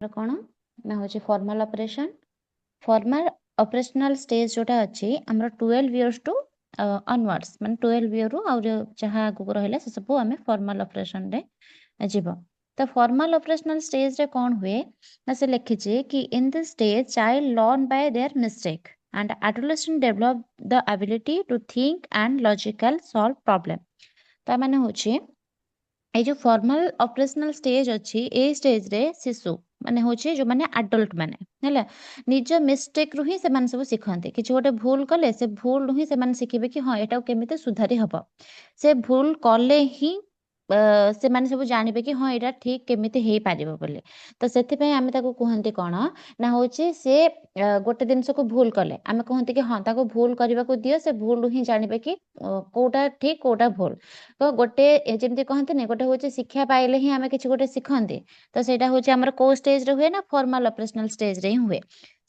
कौन ना हूँ formal operation formal operational stage जोटा अच्छी आमर 12 इयर्स टू अनवर्ड्स मान 12 इयर रु जहाँ आगू रहा से सब आम फॉर्मल ऑपरेशन रे जीव तो फॉर्मल ऑपरेशनल स्टेज रे कौन हुए ना से लिखी कि in this stage child learn by their mistake and adolescent develop the ability to think and logical solve problem ता माने होची ये जो फॉर्मल ऑपरेशनल स्टेज अच्छी ए स्टेज रे शिशु माने होचे जो माने एडल्ट माने हैला निज मिस्टेक रु ही से माने सब सिखंते किछ गोटे भूल कले से भूल रु ही से माने सिखिबे कि हां एटा केमिते सुधारी हबो से भूल कले ही से माने सब जानिबे कि हां एटा ठीक केमिते हेई पारिबो बोले तो सेति पय आमे ताको कहंती कोन ना होचे से गोटे दिनस को भूल कले आमे कहंती कि हां ताको भूल करबा को दियो से भूल रु ही जानिबे कि कोटा ठीक कोटा भूल तो गोटे जेमती कहते नहीं गोटे हूँ शिक्षा पाइले ही आम कि गोटे शिखते तो सहीटा हूँ आम कौ स्टेज रे हुए ना फॉर्मल ऑपरेशनल स्टेज रे ही हुए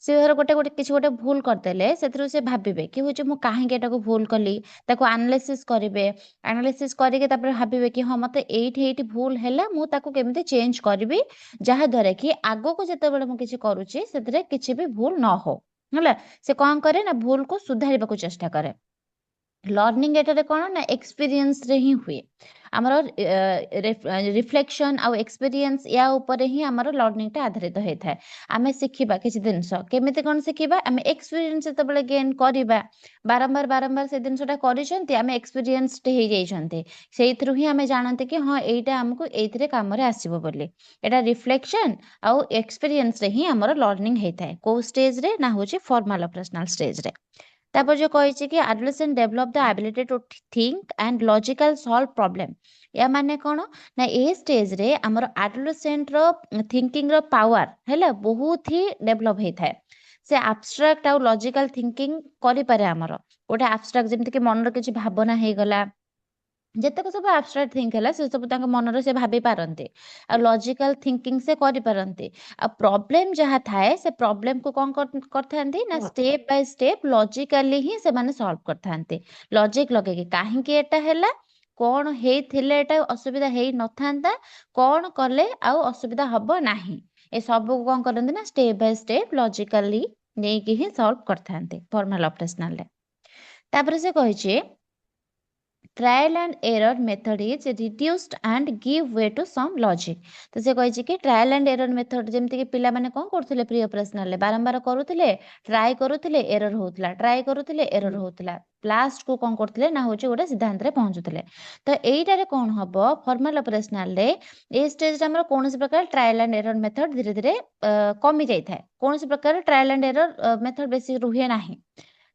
से धर गोटे गोटे किसी गोटे भूल करदेले से भाविबे कि हूँ मु कहीं भूल कली ताको एनालिसिस करेंगे एनालिसिस करके भाविबे कि हाँ मत एठी भूल है मुझे चेंज करी जहाद्वारा कि आग को जिते मुझे करुच्ची से किसी भी भूल न हो है से कौन करे ना भूल को सुधार को चेष्टा करे लर्निंग एटारे कौन ना एक्सपीरियंस रे ही हुए आमर रिफ्लेक्शन आउ एक्सपीरियंस या ऊपर ही आमर लर्निंग टा आधारित होता है आमे शिखिबा किछि जिंस केमिति कोन शिखिबा आमे एक्सपीरियंस जतबेले गेन करिबा बारंबार बारंबार से जिंसटा करिसंती आमे एक्सपीरियंस टे हे जाइसंती सेइथरु ही आमे जानते कि हां एइटा हमको एइथरे काम रे आसीबो बोली एटा रिफ्लेक्शन आउ एक्सपीरियंस रे ही आमर लर्निंग हेता है को स्टेज रे ना होची फॉर्मल ऑपरेशनल स्टेज रे तापर जो कही कि adolescent develop the ability to think and logical solve problem या माने कौन ना ए स्टेज रे हमर एडोलेसेंट रो थिंकिंग रो पावर हैला बहुत ही डेवलप होता है से एब्स्ट्रैक्ट आउ लॉजिकल थिंकिंग करि पारे हमर गोटे एब्स्ट्रैक्ट जेमति कि मन रो किछि भावना हे गला ଯେତେକ ସବୁ ଆବଷ୍ଟ୍ରାକ୍ଟ ଥିଙ୍କ ହେଲା ସେ ସବୁ ତାଙ୍କ ମନରେ ସେ ଭାବି ପାରନ୍ତି ଆଉ ଲଜିକାଲ ଥିଙ୍କିଂ ସେ କରିପାରନ୍ତି ଆଉ ପ୍ରୋବ୍ଲେମ ଯାହା ଥାଏ ସେ ପ୍ରୋବ୍ଲେମକୁ କଣ କରିଥାନ୍ତି ନା ଷ୍ଟେପ ବାଇ ଷ୍ଟେପ ଲଜିକାଲି ହିଁ ସେମାନେ ସଲ୍ଭ କରିଥାନ୍ତି ଲଜିକ ଲଗେଇକି କାହିଁକି ଏଟା ହେଲା କଣ ହେଇଥିଲେ ଏଟା ଅସୁବିଧା ହେଇ ନଥାନ୍ତା କଣ କଲେ ଆଉ ଅସୁବିଧା ହବ ନାହିଁ ଏ ସବୁକୁ କଣ କରନ୍ତି ନା ଷ୍ଟେପ ବାଇ ଷ୍ଟେପ ଲଜିକାଲି ନେଇକି ହିଁ ସଲ୍ଭ କରିଥାନ୍ତି ଫର୍ମାଲ ଅପରେସନାଲରେ ତାପରେ ସେ କହିଛି trial and error method is reduced and give way to some logic तो से कही कि ट्रायल एंड एरर मेथड जमती कि पिला माने कौन करथिले प्री ऑपरेशनल बारंबार करूथिले ट्राई करूथिले एरर होउतला ट्राई करूथिले एरर होउतला लास्ट को कौन करथिले ना होची गोटे सिद्धांत रे पहुंचुथिले तो एइटारे कौन हबो फॉर्मल ऑपरेशनल रे ए स्टेज रे हमर कोनोसी प्रकार ट्रायल एंड एरर मेथड धीरे धीरे कमी जाई थाए कोनोसी प्रकार ट्रायल एंड एरर मेथड बेसी रुहे नाही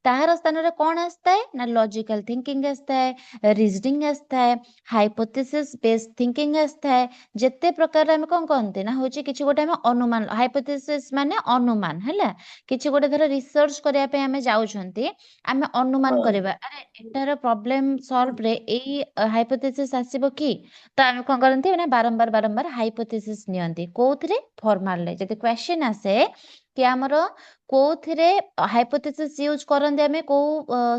ताहार स्थान रे कौन आस्ता है ना लॉजिकल थिंकिंग आस्ता है रीजनिंग आस्ता है हाइपोथेसिस बेस्ड थिंकिंग आस्ता है जेते प्रकार हम कौन कहते ना होची किछि गोटे हम अनुमान हाइपोथेसिस माने अनुमान हैला किछि गोटे धर रिसर्च करिया पे हमें जाउछंती हमें अनुमान करबा अरे एटार प्रॉब्लम सॉल्व रे एई हाइपोथेसिस आसीबो की तो हम कौन करंती ना बारंबार बारंबार हाइपोथेसिस नियंती कोथरे फॉर्मल रे जदि क्वेश्चन आसे कि हमरो कोथिरे हाइपोथेसिस यूज करंदे हमें को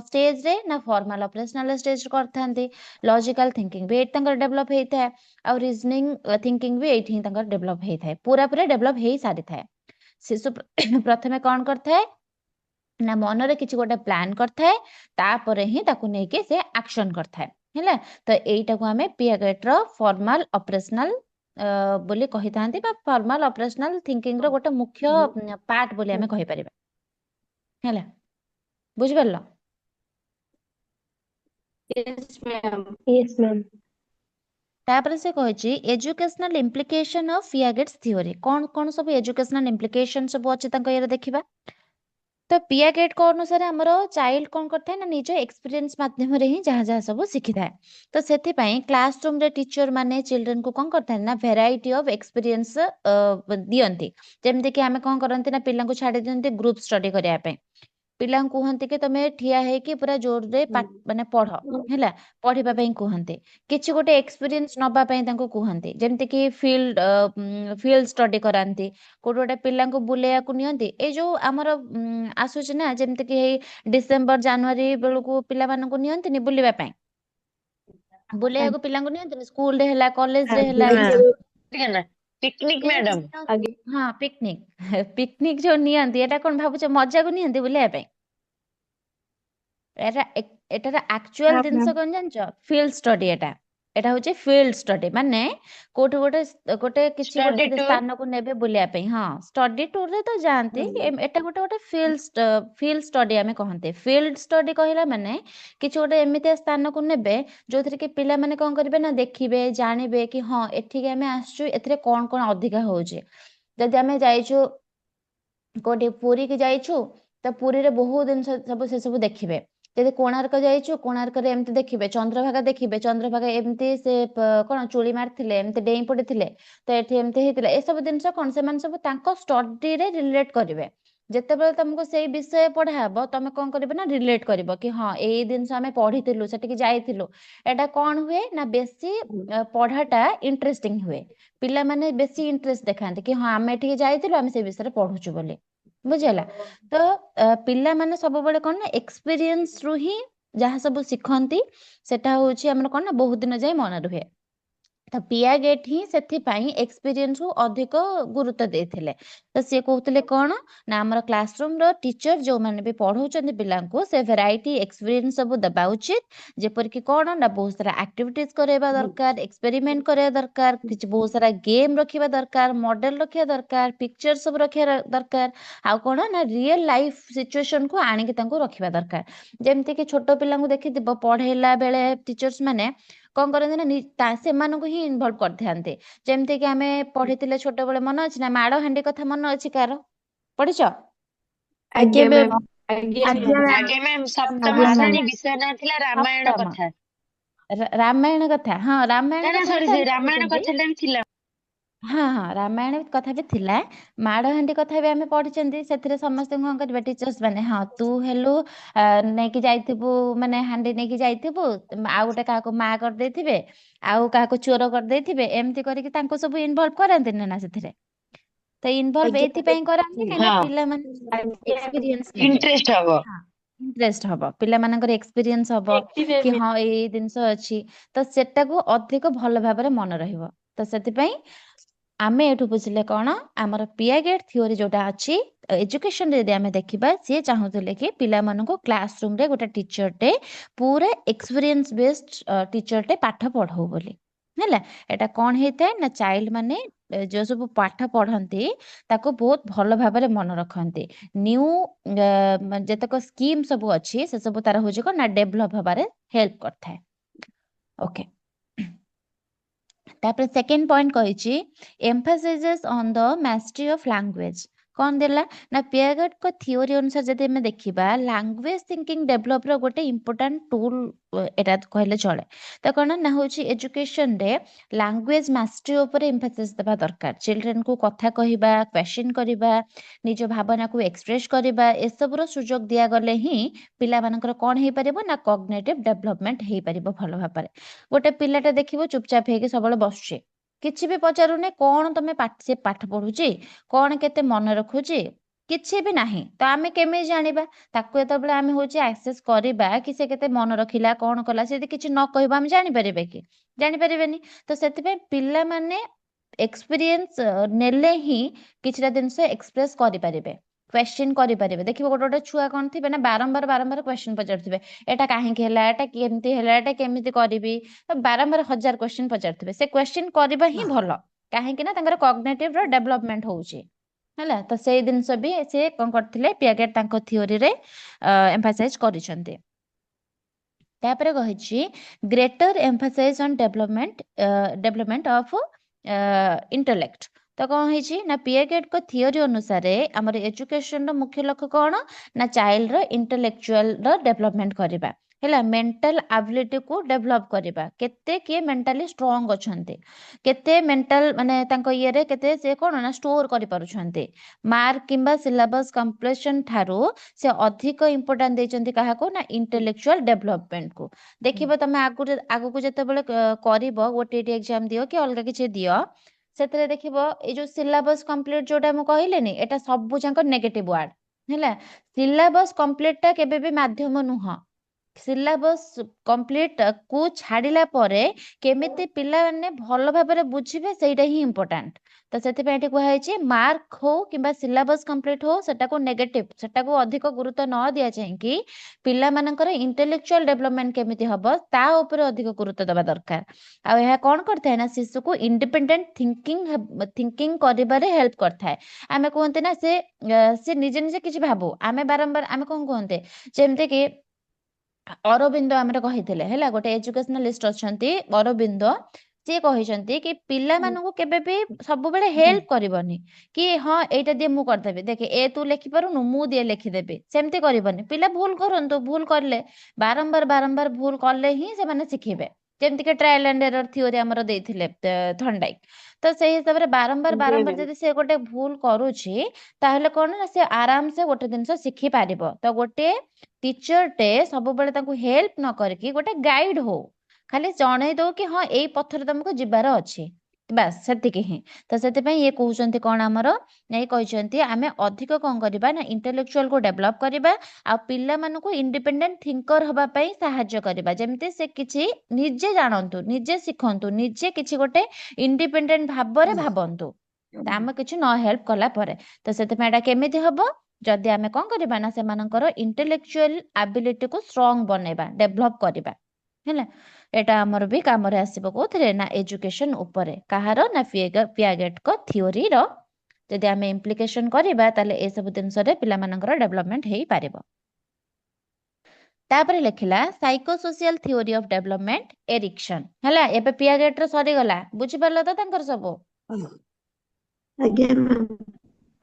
स्टेज रे ना फॉर्मल ऑपरेशनल स्टेज करथांती लॉजिकल थिंकिंग भी एट तंकर डेवलप हेई थाए और रीजनिंग थिंकिंग भी एट ही तंकर डेवलप हेई थाए पूरा पूरा डेवलप हेई सारी थाए शिशु प्रथमे कोन करथाए ना मन रे किछि गोटे प्लान करथाए तापरे ही ताकू नै के से एक्शन करथाए हैला तो एइटा को हमें पियागेट रो फॉर्मल ऑपरेशनल बोली कही थांती बा फॉर्मल ऑपरेशनल थिंकिंग रो गोटे मुख्य पार्ट बोली हमें कहि परिबा हैला बुझ परलो यस मैम यस मैम तापर से कहिछि एजुकेशनल इम्प्लिकेशन ऑफ पियागेट्स थ्योरी कोन कोन सब एजुकेशनल इम्प्लिकेशन सब अछि तंक ये देखिबा तो पियागेट को अनुसार हमरो चाइल्ड कोन करथे ना निज एक्सपीरियंस माध्यम रे ही जहाँ जहाँ सब शिखि थाए तो सेथि पई क्लासरूम रे टीचर माने चिल्ड्रन को कोन करथे ना वेराइटी ऑफ एक्सपीरियंस दियंती जेमते कि हमें कोन करंती ना पिल्ला को छाडी दियंती ग्रुप स्टडी करिया पे पिला कहते कि तुम ठिया है पूरा जोर रे माने पढ़ है पढ़ा कहते किसी गोटे एक्सपीरियंस नबा कहते जमती कि फील्ड स्टडी कराती कोटे गोटे पिला बुलेया नियंती ए जो आमर आसूची ना जमती कि डिसेम्बर जनवरी बेलू पिला नियंती बुलवाई बुलेया पिला नियंती स्कूल रे कॉलेज रे ପିକନିକ ପିଲା ମ୍ୟାଡାମ। ନିଅନ୍ତି ହଁ ପିକନିକ ପିକନିକ ଯୋଉ ନିଅନ୍ତି ଏଟା କଣ ଭାବୁଛ ମଜାକୁ ନିଅନ୍ତି ବୁଲିବା ପାଇଁ? ଏଟାର ଆକ୍ଚୁଆଲ ଜିନିଷ କଣ ଜାଣିଛ? Field study. ଏଟା ହଉଛି ଫିଲ୍ଡ ଷ୍ଟଡି, ମାନେ କୋଉଠି ଗୋଟେ କିଛି ଷ୍ଟଡି ଗୋଟେ ଟୁର। ସ୍ଥାନକୁ ନେବେ ବୁଲିବା ପାଇଁ। ହଁ, ଷ୍ଟଡି ଟୁରରେ ତ ଯାଆନ୍ତି। ଏଟା ଗୋଟେ ଫିଲ୍ଡ ଷ୍ଟଡି ଆମେ କହନ୍ତି। ଫିଲ୍ଡ ଷ୍ଟଡି କହିଲା ମାନେ କିଛି ଗୋଟେ ଏମିତିଆ ସ୍ଥାନକୁ ନେବେ ଯୋଉଥିରେ କି ପିଲାମାନେ କଣ କରିବେ ନା ଦେଖିବେ, ଜାଣିବେ କି ହଁ ଏଠିକି ଆମେ ଆସିଛୁ, ଏଥିରେ କଣ କଣ ଅଧିକା ହଉଛି। ଯଦି ଆମେ ଯାଇଛୁ କୋଉଠି ପୁରୀ କି ଯାଇଛୁ, ତ ପୁରୀରେ ବହୁତ ଜିନିଷ ସବୁ ସେ ସବୁ ଦେଖିବେ। ଯଦି କୋଣାର୍କ ଯାଇଛୁ, କୋଣାର୍କରେ ଏମିତି ଦେଖିବେ। ଚନ୍ଦ୍ରଭାଗା ଦେଖିବେ, ଚନ୍ଦ୍ରଭାଗା ଏମିତି ସେ କଣ ଚୁଳି ମାରିଥିଲେ, ଏମିତି ଡେଇଁ ପଡିଥିଲେ, ତ ଏଠି ଏମିତି ହେଇଥିଲା। ଏସବୁ ଜିନିଷ କଣ ସେମାନେ ସବୁ ତାଙ୍କ ଷ୍ଟଡିରେ ରିଲେଟ କରିବେ। ଯେତେବେଳେ ତମକୁ ସେଇ ବିଷୟ ପଢା ହବ, ତମେ କଣ କରିବ ନା ରିଲେଟ କରିବ କି ହଁ ଏଇ ଜିନିଷ ଆମେ ପଢିଥିଲୁ, ସେଠିକି ଯାଇଥିଲୁ। ଏଟା କଣ ହୁଏ ନା ବେଶୀ ପଢାଟା ଇଣ୍ଟରେଷ୍ଟିଂ ହୁଏ। ପିଲାମାନେ ବେଶୀ ଇଣ୍ଟରେଷ୍ଟ ଦେଖାନ୍ତି କି ହଁ ଆମେ ଏଠିକି ଯାଇଥିଲୁ, ଆମେ ସେଇ ବିଷୟରେ ପଢୁଛୁ ବୋଲି। ବୁଝିହେଲା? ତ ପିଲାମାନେ ସବୁବେଳେ କଣ ନା ଏକ୍ସପିରିଏନ୍ସ ରୁ ହିଁ ଯାହା ସବୁ ଶିଖନ୍ତି, ସେଟା ହଉଛି ଆମର କଣ ନା ବହୁତ ଦିନ ଯାଏ ମନେ ରୁହେ। ତ ପିଆଗେଟ୍ ହିଁ ସେଥିପାଇଁ ଏକ୍ସପିରିଏନ୍ସକୁ ଅଧିକ ଗୁରୁତ୍ୱ ଦେଇଥିଲେ। ତ ସିଏ କହୁଥିଲେ କଣ ନା ଆମର କ୍ଲାସରୁମର ଟିଚର ଯୋଉମାନେ ବି ପଢଉଛନ୍ତି ପିଲାଙ୍କୁ, ସେ ଭେରାଇଟି ଏକ୍ସପିରିଏନ୍ସ ସବୁ ଦେବା ଉଚିତ। ଯେପରିକି କଣ ନା ବହୁତ ସାରା ଆକ୍ଟିଭିଟିଜ କରାଇବା ଦରକାର, ଏକ୍ସପେରିମେଣ୍ଟ କରିବା ଦରକାର, କିଛି ବହୁତ ସାରା ଗେମ୍ ରଖିବା ଦରକାର, ମଡେଲ ରଖିବା ଦରକାର, ପିକ୍ଚର ସବୁ ରଖିବା ଦରକାର। ଆଉ କଣ ନା ରିଏଲ ଲାଇଫ ସିଚୁଏସନକୁ ଆଣିକି ତାଙ୍କୁ ରଖିବା ଦରକାର। ଯେମିତି କି ଛୋଟ ପିଲାଙ୍କୁ ଦେଖିଥିବ, ପଢେଇଲା ବେଳେ ଟିଚର୍ସ ମାନେ କଣ କରନ୍ତି ନା ସେମାନଙ୍କୁ ହିଁ ଇନଭଲ୍ଭ କରିଥାନ୍ତି। ଯେମିତି କି ଆମେ ପଢିଥିଲେ ଛୋଟବେଳେ, ମନେ ଅଛି ନା ମାଡ଼ ହାଣ୍ଡି କଥା ମନେ ଅଛି କାହାର? ପଢିଛ? ଆଜ୍ଞା ମ୍ୟାମ୍। ଆଜ୍ଞା ଆଜ୍ଞା ମ୍ୟାମ୍। ଆଜ୍ଞା ମ୍ୟାମ, ସପ୍ତମ ଆଜ୍ଞା ମ୍ୟାମ୍। ଶ୍ରେଣୀ ବିଷୟ ନାଁ ଥିଲା ରାମାୟଣ ସପ୍ତମ କଥା। ରାମାୟଣ କଥା। ହଁ, ନା ରାମାୟଣ ନା, କଥା ସରି ବି ତ ସରି, ଆମେ ରାମାୟଣ ପଢିଛନ୍ତି। କଥା ବି ଥିଲା। ହଁ ହଁ, ରାମାୟଣ କଥା ବି ଥିଲା। ମାଡ଼ହାଣ୍ଡି କଥା ବି ଆମେ ପଢିଛନ୍ତି। ସେଥିରେ ସମସ୍ତଙ୍କୁ କଣ କରିବେ ଟିଚର୍ସ ମାନେ, ହଁ ତୁ ହେଲୁ ନେଇକି ଯାଇଥିବୁ, ମାନେ ହାଣ୍ଡି ନେଇକି ଯାଇଥିବୁ, ଆଉ ଗୋଟେ କାହାକୁ ମା କରିଦେଇଥିବେ, ଆଉ କାହାକୁ ଚୋର କରିଦେଇଥିବେ, ଏମିତି କରିକି ତାଙ୍କୁ ସବୁ ଇନଭଲ୍ଭ କରନ୍ତିନି ନା ସେଥିରେ। ତ ଇନଭଲ୍ଭ ଆଜ୍ଞା ଏଇଥିପାଇଁ କରାନ୍ତି କାହିଁକିନା ହଁ, ପିଲାମାନେ ଏକ୍ସପିରିଏନ୍ସ ନେବେ। ଇଣ୍ଟରେଷ୍ଟ ହବ। ହଁ, ଇଣ୍ଟରେଷ୍ଟ ହବ, ପିଲାମାନଙ୍କର ଏକ୍ସପିରିଏନ୍ସ ହବ କି ହଁ ଏଇ ଜିନିଷ ଅଛି। ତ ସେଟାକୁ ଅଧିକ ଭଲ ଭାବରେ ମନେ ରହିବ। ତ ସେଥିପାଇଁ ଆମେ ଏଠୁ ବୁଝିଲେ କଣ, ଆମର ପିଆଗେଟ୍ ଥିଓରି ଯୋଉଟା ଅଛି ଏଜୁକେସନରେ ଯଦି ଆମେ ଦେଖିବା, ସିଏ ଚାହୁଁଥିଲେ କି ପିଲାମାନଙ୍କୁ କ୍ଲାସ ରୁମରେ ଗୋଟେ ଟିଚରଟେ ପୁରା ଏକ୍ସପିରିଏନ୍ସ ବେସ୍ଡ ଟିଚରଟେ ପାଠ ପଢଉ ବୋଲି। ହେଲା, ଏଟା କଣ ହେଇଥାଏ ନା ଚାଇଲ୍ଡ ମାନେ ଯୋଉ ସବୁ ପାଠ ପଢନ୍ତି ତାକୁ ବହୁତ ଭଲ ଭାବରେ ମନେ ରଖନ୍ତି। ନ୍ୟୁ ଯେତେକ ସ୍କିମ୍ ସବୁ ଅଛି, ସେ ସବୁ ତାର ହଉଛି କଣ ନା ଡେଭଲପ ହବାରେ ହେଲ୍ପ କରିଥାଏ। ଓକେ, ତାପରେ ସେକେଣ୍ଡ ପଏଣ୍ଟ କହିଛି ଏମ୍ଫାସାଇଜେସ୍ ଅନ୍ ଦ ମାଷ୍ଟରି ଅଫ୍ ଲାଙ୍ଗୁଏଜ। କଣ ଦେଲା ନା ପିଆଗେଟଙ୍କ ଥିଓରି ଅନୁସାରେ ଯଦି ଆମେ ଦେଖିବା, ଲାଙ୍ଗୁଏଜ ଥିଙ୍କିଂ ଡେଭଲପର ଗୋଟେ ଇମ୍ପୋର୍ଟାଣ୍ଟ ଟୁଲ ଏଟା କହିଲେ ଚଳେ। ତ କଣ ନା ହଉଛି ଏଜୁକେସନରେ ଲାଙ୍ଗୁଏଜ ମାଷ୍ଟରି ଉପରେ ଏମ୍ଫାସିସ୍ ଦେବା ଦରକାର। ଚିଲଡ୍ରେନକୁ କଥା କହିବା, କ୍ୱେଶ୍ଚିନ୍ କରିବା, ନିଜ ଭାବନାକୁ ଏକ୍ସପ୍ରେସ କରିବା, ଏସବୁର ସୁଯୋଗ ଦିଆଗଲେ ହିଁ ପିଲାମାନଙ୍କର କଣ ହେଇପାରିବ ନା କଗ୍ନେଟିଭ ଡେଭଲପମେଣ୍ଟ ହେଇପାରିବ ଭଲ ଭାବରେ। ଗୋଟେ ପିଲାଟା ଦେଖିବ ଚୁପଚାପ ହେଇକି ସବୁବେଳେ ବସୁଛି, କିଛି ବି ପଚାରୁନି କଣ ତମେ ସେ ପାଠ ପଢୁଛି, କଣ କେତେ ମନେ ରଖୁଛି, କିଛି ବି ନାହିଁ। ତ ଆମେ କେମିତି ଜାଣିବା? ତାକୁ ଯେତେବେଳେ ଆମେ ହଉଛି ଆକ୍ସେସ କରିବା କି ସେ କେତେ ମନେ ରଖିଲା, କଣ କଲା, ସେ ଯଦି କିଛି ନ କହିବ ଆମେ ଜାଣିପାରିବେ କି? ଜାଣିପାରିବେନି। ତ ସେଥିପାଇଁ ପିଲାମାନେ ଏକ୍ସପିରିଏନ୍ସ ନେଲେ ହିଁ କିଛିଟା ଜିନିଷ ଏକ୍ସପ୍ରେସ କରିପାରିବେ, କ୍ୱେଶ୍ଚିନ୍ କରିପାରିବେ। ଦେଖିବ ଗୋଟେ ଗୋଟେ ଛୁଆ କଣ ଥିବେ ନା ବାରମ୍ବାର ବାରମ୍ବାର କ୍ୱେଶ୍ଚିନ୍ ପଚାରୁଥିବେ, ଏଟା କାହିଁକି ହେଲା, ଏଟା କେମିତି ହେଲା, ଏଟା କେମିତି କରିବି, ବାରମ୍ବାର ହଜାର କ୍ୱେଶ୍ଚିନ୍ ପଚାରୁଥିବେ। ସେ କ୍ୱେଶ୍ଚିନ୍ କରିବା ହିଁ ଭଲ, କାହିଁକି ନା ତାଙ୍କର କଗ୍ନେଟିଭର ଡେଭଲପମେଣ୍ଟ ହଉଛି। ହେଲା, ତ ସେଇ ଜିନିଷ ବି ସେ କଣ କରିଥିଲେ, ପିଆଗେଟ୍ ତାଙ୍କ ଥିଓରିରେ ଏମ୍ଫାସାଇଜ କରିଛନ୍ତି। ତାପରେ କହିଛି greater emphasize on development of intellect. ତ କଣ ହେଇଛି ନା ପିଆଗେଟଙ୍କ ଥିଓରି ଅନୁସାରେ ଆମର ଏଜୁକେସନର ମୁଖ୍ୟ ଲକ୍ଷ୍ୟ କଣ ନା ଚାଇଲ୍ଡର ଇଣ୍ଟେଲେକ୍ଚୁଆଲର ଡେଭଲପମେଣ୍ଟ କରିବା। ହେଲା, ମେଣ୍ଟାଲ ଆବିଲିଟିକୁ ଡେଭଲପ କରିବା, କେତେ କିଏ ମେଣ୍ଟାଲି ଷ୍ଟ୍ରଙ୍ଗ ଅଛନ୍ତି, କେତେ ମେଣ୍ଟାଲ ମାନେ ତାଙ୍କ ଇଏରେ କେତେ ସେ କଣ ନା ଷ୍ଟୋର କରିପାରୁଛନ୍ତି। ମାର୍କ କିମ୍ବା ସିଲାବସ କମ୍ପ୍ଲିସନ ଠାରୁ ସେ ଅଧିକ ଇମ୍ପୋର୍ଟାଣ୍ଟ ଦେଇଛନ୍ତି କାହାକୁ ନା ଇଣ୍ଟେଲେକ୍ଚୁଆଲ ଡେଭଲପମେଣ୍ଟକୁ। ଦେଖିବ ତମେ ଆଗକୁ ଯେତେବେଳେ କରିବ ଓଟିଇଟି ଏକ୍ସାମ ଦିଅ କି ଅଲଗା କିଛି ଦିଅ, ସେଥିରେ ଦେଖିବ ଏଇ ଯୋଉ ସିଲାବସ କମ୍ପ୍ଲିଟ ଯୋଉଟା ମୁଁ କହିଲେନି, ଏଟା ସବୁ ଯାକ ନେଗେଟିଭ ୱାର୍ଡ। ହେଲା, ସିଲାବସ କମ୍ପ୍ଲିଟ ଟା କେବେ ବି ମାଧ୍ୟମ ନୁହଁ। ସିଲାବସ କମ୍ପ୍ଲିଟ କୁ ଛାଡିଲା ପରେ କେମିତି ପିଲାମାନେ ଭଲ ଭାବରେ ବୁଝିବେ, ସେଇଟା ହିଁ ଇମ୍ପୋର୍ଟାଣ୍ଟ। तो से एठी कुहाइछि मार्क हो किंबा सिलेबस कंप्लीट हो सेटाको नेगेटिव सेटाको अधिक गुरुत्व न दिया चाहिए पिला मानकर इंटेलेक्चुअल डेवलपमेंट केमिति हबो ता ऊपर अधिक गुरुत्व देवा दरकार आ यह कौन करता है ना शिशु को इंडिपेंडेंट थिंकिंग करिबारे हेल्प करता है आमे कहते ना से निजे निजे किछि भाबु आमे बारंबार आमे कौन कहते जेमते कि अरविंद आमर कही है गोटे एजुकेशनालिस्ट अच्छा अरविंद सी कहते कि पिला मानू केबे भी सब बेले हेल्प करबनी कि हाँ एटा दिए मु करदेबी देखे ए तू लिखि पारुनु मु दिए लिखिदेबी सेमती करबनी पिला भूल करंतु भूल करले बारंबार बारंबार भूल करले ही से माने शिखिबे जेमती के ट्रायल एंड एरर थ्योरी हमर देथिले थंडाई तो से हिसाब रे बारंबार जी बारंबार मैम जदि से गोटे भूल करूछि ताहले कोन ना से आराम से गोटे दिन शिखि पारिबो तो गोटे टीचर टे सब बेले तांको हेल्प न करके गोटे गाइड हो खाली जणै दो कि हाँ एई पथरे तुमको जिबार अछि बस सेतिकी ही तो से ये कहउचंती कोन हमर नै कहउचंती आमे अधिक कोन करबा ना इंटेलेक्चुअल को डेवलप करबा आ पिल्ला मानको इंडिपेंडेंट थिंकर हबा पई सहाय्य करबा जेमते से किछि निजे जानंतु निजे सिखंतु निजे किछि गोटे इंडिपेंडेंट भाबरे भाबंतु आमे किछि न हेल्प कला परे तो सेते एटा केमिति हबो जदि आमे कोन करबा ना सेमानकर इंटेलेक्चुअल एबिलिटी को स्ट्रांग बनेबा डेवलप करबा हैला एटा हमर भी काम रे आसीबो कोथरे ना एजुकेशन ऊपर कहारो ना पियागेट को थ्योरी रो जदि आमे इम्प्लिकेशन करबा ताले ए सब दिन रे पिला मानकर डेवलपमेंट हेई पारिबो तापर लिखिला psychosocial theory of development Erikson हैला एबे पियागेट रो सरी गला बुझि परलो तो तांकर सब आज्ञा मैम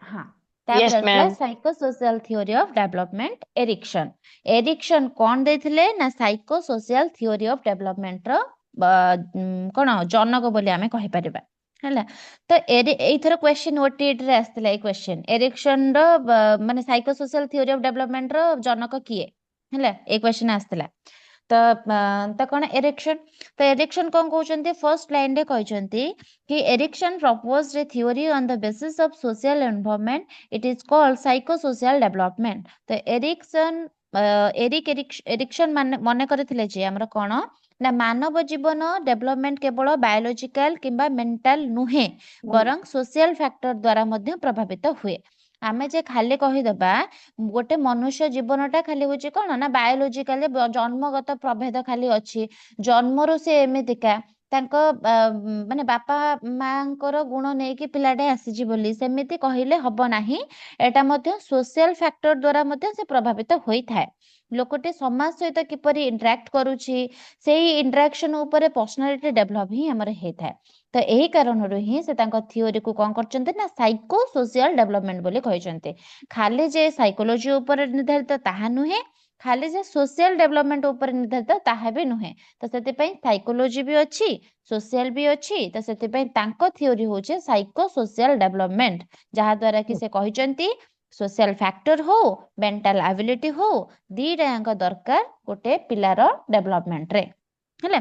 हाँ यस तापर आसला ma'am psychosocial theory of development Erikson कौन देथिले ना साइकोसोशियल थ्योरी ऑफ डेवलपमेंट रो कोन जनक बोली आमे कहि परिबा हैला तो एथर क्वेश्चन ओटीटी रे आस्थिला ए क्वेश्चन एरिक्सन रो माने साइकोसोशियल थ्योरी ऑफ डेवलपमेंट रो जनक किए हैला ए क्वेश्चन आस्थिला तो कौन एरिक्सन तो एरिक्सन कौन कहउचंती फर्स्ट लाइन रे कहउचंती कि Ericsson proposed a theory on the basis of social environment it is called psychosocial development तो एरिक्सन मने करथिले जे हमरा कोन ना मानव जीवन डेवलपमेंट केवल बायोलॉजिकल किंबा मेंटल नुहे बरं सोशल फैक्टर द्वारा मध्य प्रभावित हुए आमे जे खाली कहिदबा गोटे मनुष्य जीवनटा खाली होची कोन ना बायोलॉजिकली जन्मगत प्रभेद खाली अछि जन्मरु से एमितिका तांको माने बापा मांकर गुण नेकी पिलाटे आसीजी बोली सेमिति कहिले हबो नाही एटा मध्य सोशल फैक्टर द्वारा मध्य से प्रभावित होई थाए लोकटे समाज सहित किपरि इंटरैक्ट करूची सेही इंटरैक्शन ऊपर पर्सनालिटी डेवलप ही हमर हे थाए तो यही कारण ही से थ्योरी को कौन करचंते ना साइको सोशियल डेवलपमेंट बोली कहचंते खाली जे साइकोलॉजी ऊपर निर्धारित ताहा नुहे खाली जे सोशल डेवलपमेंट ऊपर निर्धारित ताहा भी नुहे तो सेतिपई साइकोलॉजी भी अछि सोशल भी अछि तो सेतिपई तांको थ्योरी होचे साइको सोशल डेवलपमेंट जहा द्वारा कि से कहचंती सोशल फैक्टर हो मेंटल एबिलिटी हो दीटाक दरकार गोटे पिलार डेवलपमेंट रे हेले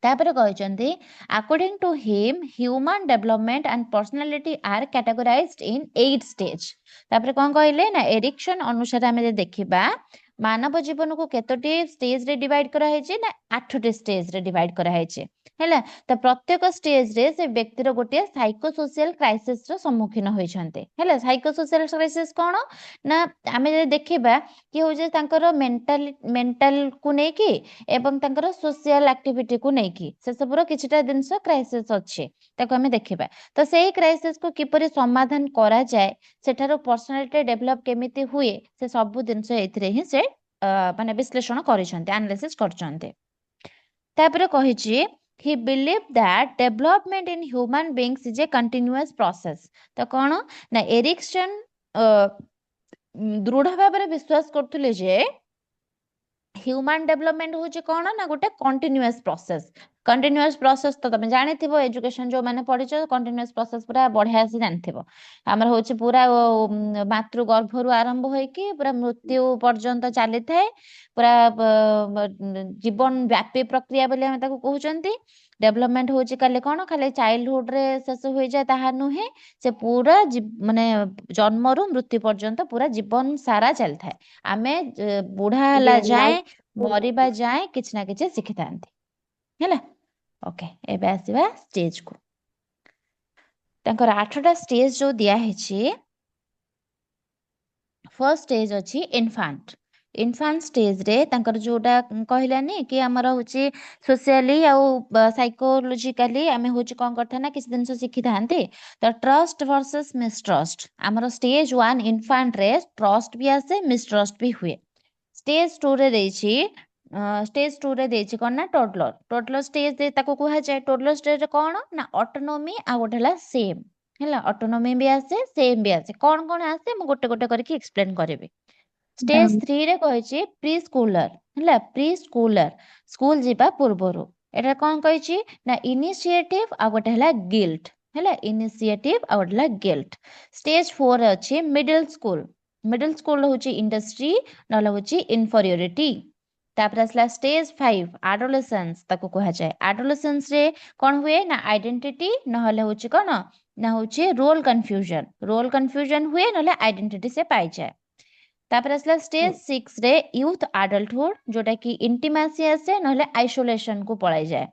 तापर कहचंती according to him human development and personality are categorized in 8 stage तापर कोन कहले ना एरिक्सन अनुसार हमें देखिबा मानव जीवन को केतोटी स्टेज रे डिवाइड करा हेचे ना 8टी स्टेज रे डिवाइड करा हेचे हैला तो प्रत्येक स्टेज रे से व्यक्ति रो गोटे साइकोसोशियल क्राइसिस रो सम्मुखीन होइछन्ते हैला साइकोसोशियल क्राइसिस कोन ना आमे जे देखिबा कि हो जे तांकर मेंटल को नै कि एवं तांकर सोशल एक्टिविटी को नै कि से सब रो किछटा दिनस क्राइसिस अछि ताको हमें देखिबा तो सेही क्राइसिस को किपरि समाधान करा जाय सेठारो पर्सनालिटी डेवलप केमिति हुए से सब दिनस एथिरे ही से माने विश्लेषण करिसन्ते एनालिसिस करचन्ते तापर कहिछि he believed that development in human beings is a continuous process तो कोन ना एरिक्सन दृढ़ भाବରେ विश्वास करथुले जे ह्यूमन डेवलपमेंट होची कोन ना गोटे कंटीन्यूअस प्रोसेस तो तमे जानिथिबो एजुकेशन जो माने पढिचो कंटीन्यूअस प्रोसेस पूरा बढ़िया से जानिथिबो हमर होची पूरा मातृ गर्भरु आरंभ होई कि पूरा मृत्यु पर्यंत चली थाए पूरा जीवन व्यापी प्रक्रिया बोली हम ताको कहउचंती डेवलपमेंट होची काले कोन खाली चाइल्डहुड रे शेष होई जाय ताहा नुहे से पूरा माने जन्मरु मृत्यु पर्यंत पूरा जीवन सारा चल थाए आमे बुढ़ा हला जाए मरिबा जाए किछ ना किछ सिखिथांती हैला ओके एबे आसीबा स्टेज को ତାଙ୍କର 8ଟା ଷ୍ଟେଜ ଯୋଉ ଦିଆ ହେଇଛି, ଫର୍ଷ୍ଟ ଷ୍ଟେଜ ଅଛି ଇନଫାଣ୍ଟ ଷ୍ଟେଜରେ ତାଙ୍କର ଯୋଉଟା କହିଲାନି କି ଆମର ହଉଛି ସୋସିଆଲି ଆଉ ସାଇକୋଲୋଜିକାଲି ଆମେ ହଉଛି କଣ କରିଥାଏ ନା କିଛି ଜିନିଷ ଶିଖିଥାନ୍ତି। ତ ଟ୍ରଷ୍ଟ ଭର୍ସେସ ମିସଟ୍ରଷ୍ଟ, ଆମର ଷ୍ଟେଜ 1 ଇନଫାଣ୍ଟରେ ଟ୍ରଷ୍ଟ ବି ଆସେ ମିସଟ୍ରଷ୍ଟ ବି ହୁଏ। ଷ୍ଟେଜ 2ରେ ଦେଇଛି କଣ ନା ଟୋଡଲର ଷ୍ଟେଜ ତାକୁ କୁହାଯାଏ। ଟୋଡଲର ଷ୍ଟେଜରେ କଣ ନା ଅଟୋନୋମି ଆଉ ଗୋଟେ ହେଲା ସେମ୍ ହେଲା, ଅଟୋନୋମି ବି ଆସେ ସେମ୍ ବି ଆସେ। କଣ କଣ ଆସେ ମୁଁ ଗୋଟେ ଗୋଟେ କରିକି ଏକ୍ସପ୍ଲେନ କରିବି। ଷ୍ଟେଜ 3ରେ କହିଛି ପ୍ରି ସ୍କୁଲର ହେଲା, ପ୍ରି ସ୍କୁଲର ସ୍କୁଲ ଯିବା ପୂର୍ବରୁ। ଏଟା କଣ କହିଛି ନା ଇନିସିଏଟିଭ ଆଉ ଗୋଟେ ହେଲା ଗିଲ୍ଟ ହେଲା, ଇନିସିଏଟିଭ ଆଉ ଗୋଟେ ହେଲା ଗିଲ୍ଟ। ଷ୍ଟେଜ 4ରେ ଅଛି ମିଡଲ ସ୍କୁଲ ହଉଛି ଇଣ୍ଡଷ୍ଟ୍ରି ନହେଲେ ହଉଛି ଇନଫରିଓରିଟି। ତାପରେ ଆସିଲା ଷ୍ଟେଜ 5 ଆଡୋଲେସେନ୍ସ, ତାକୁ କୁହାଯାଏ। ଆଡୋଲେସେନ୍ସରେ କଣ ହୁଏ ନା ଆଇଡେଣ୍ଟିଟି ନହେଲେ ହଉଛି କଣ ନା ହଉଛି ରୋଲ କନଫ୍ୟୁଜନ ହୁଏ, ନହେଲେ ଆଇଡେଣ୍ଟିଟି ସେ ପାଇଯାଏ। ତାପରେ ଆସିଲା ଷ୍ଟେଜ 6ରେ ୟୁଥ ଆଡଲ୍ଟହୁଡ, ଯୋଉଟା କି ଇଣ୍ଟିମାସି ଆସେ ନହେଲେ ଆଇସୋଲେସନ କୁ ପଳାଇଯାଏ।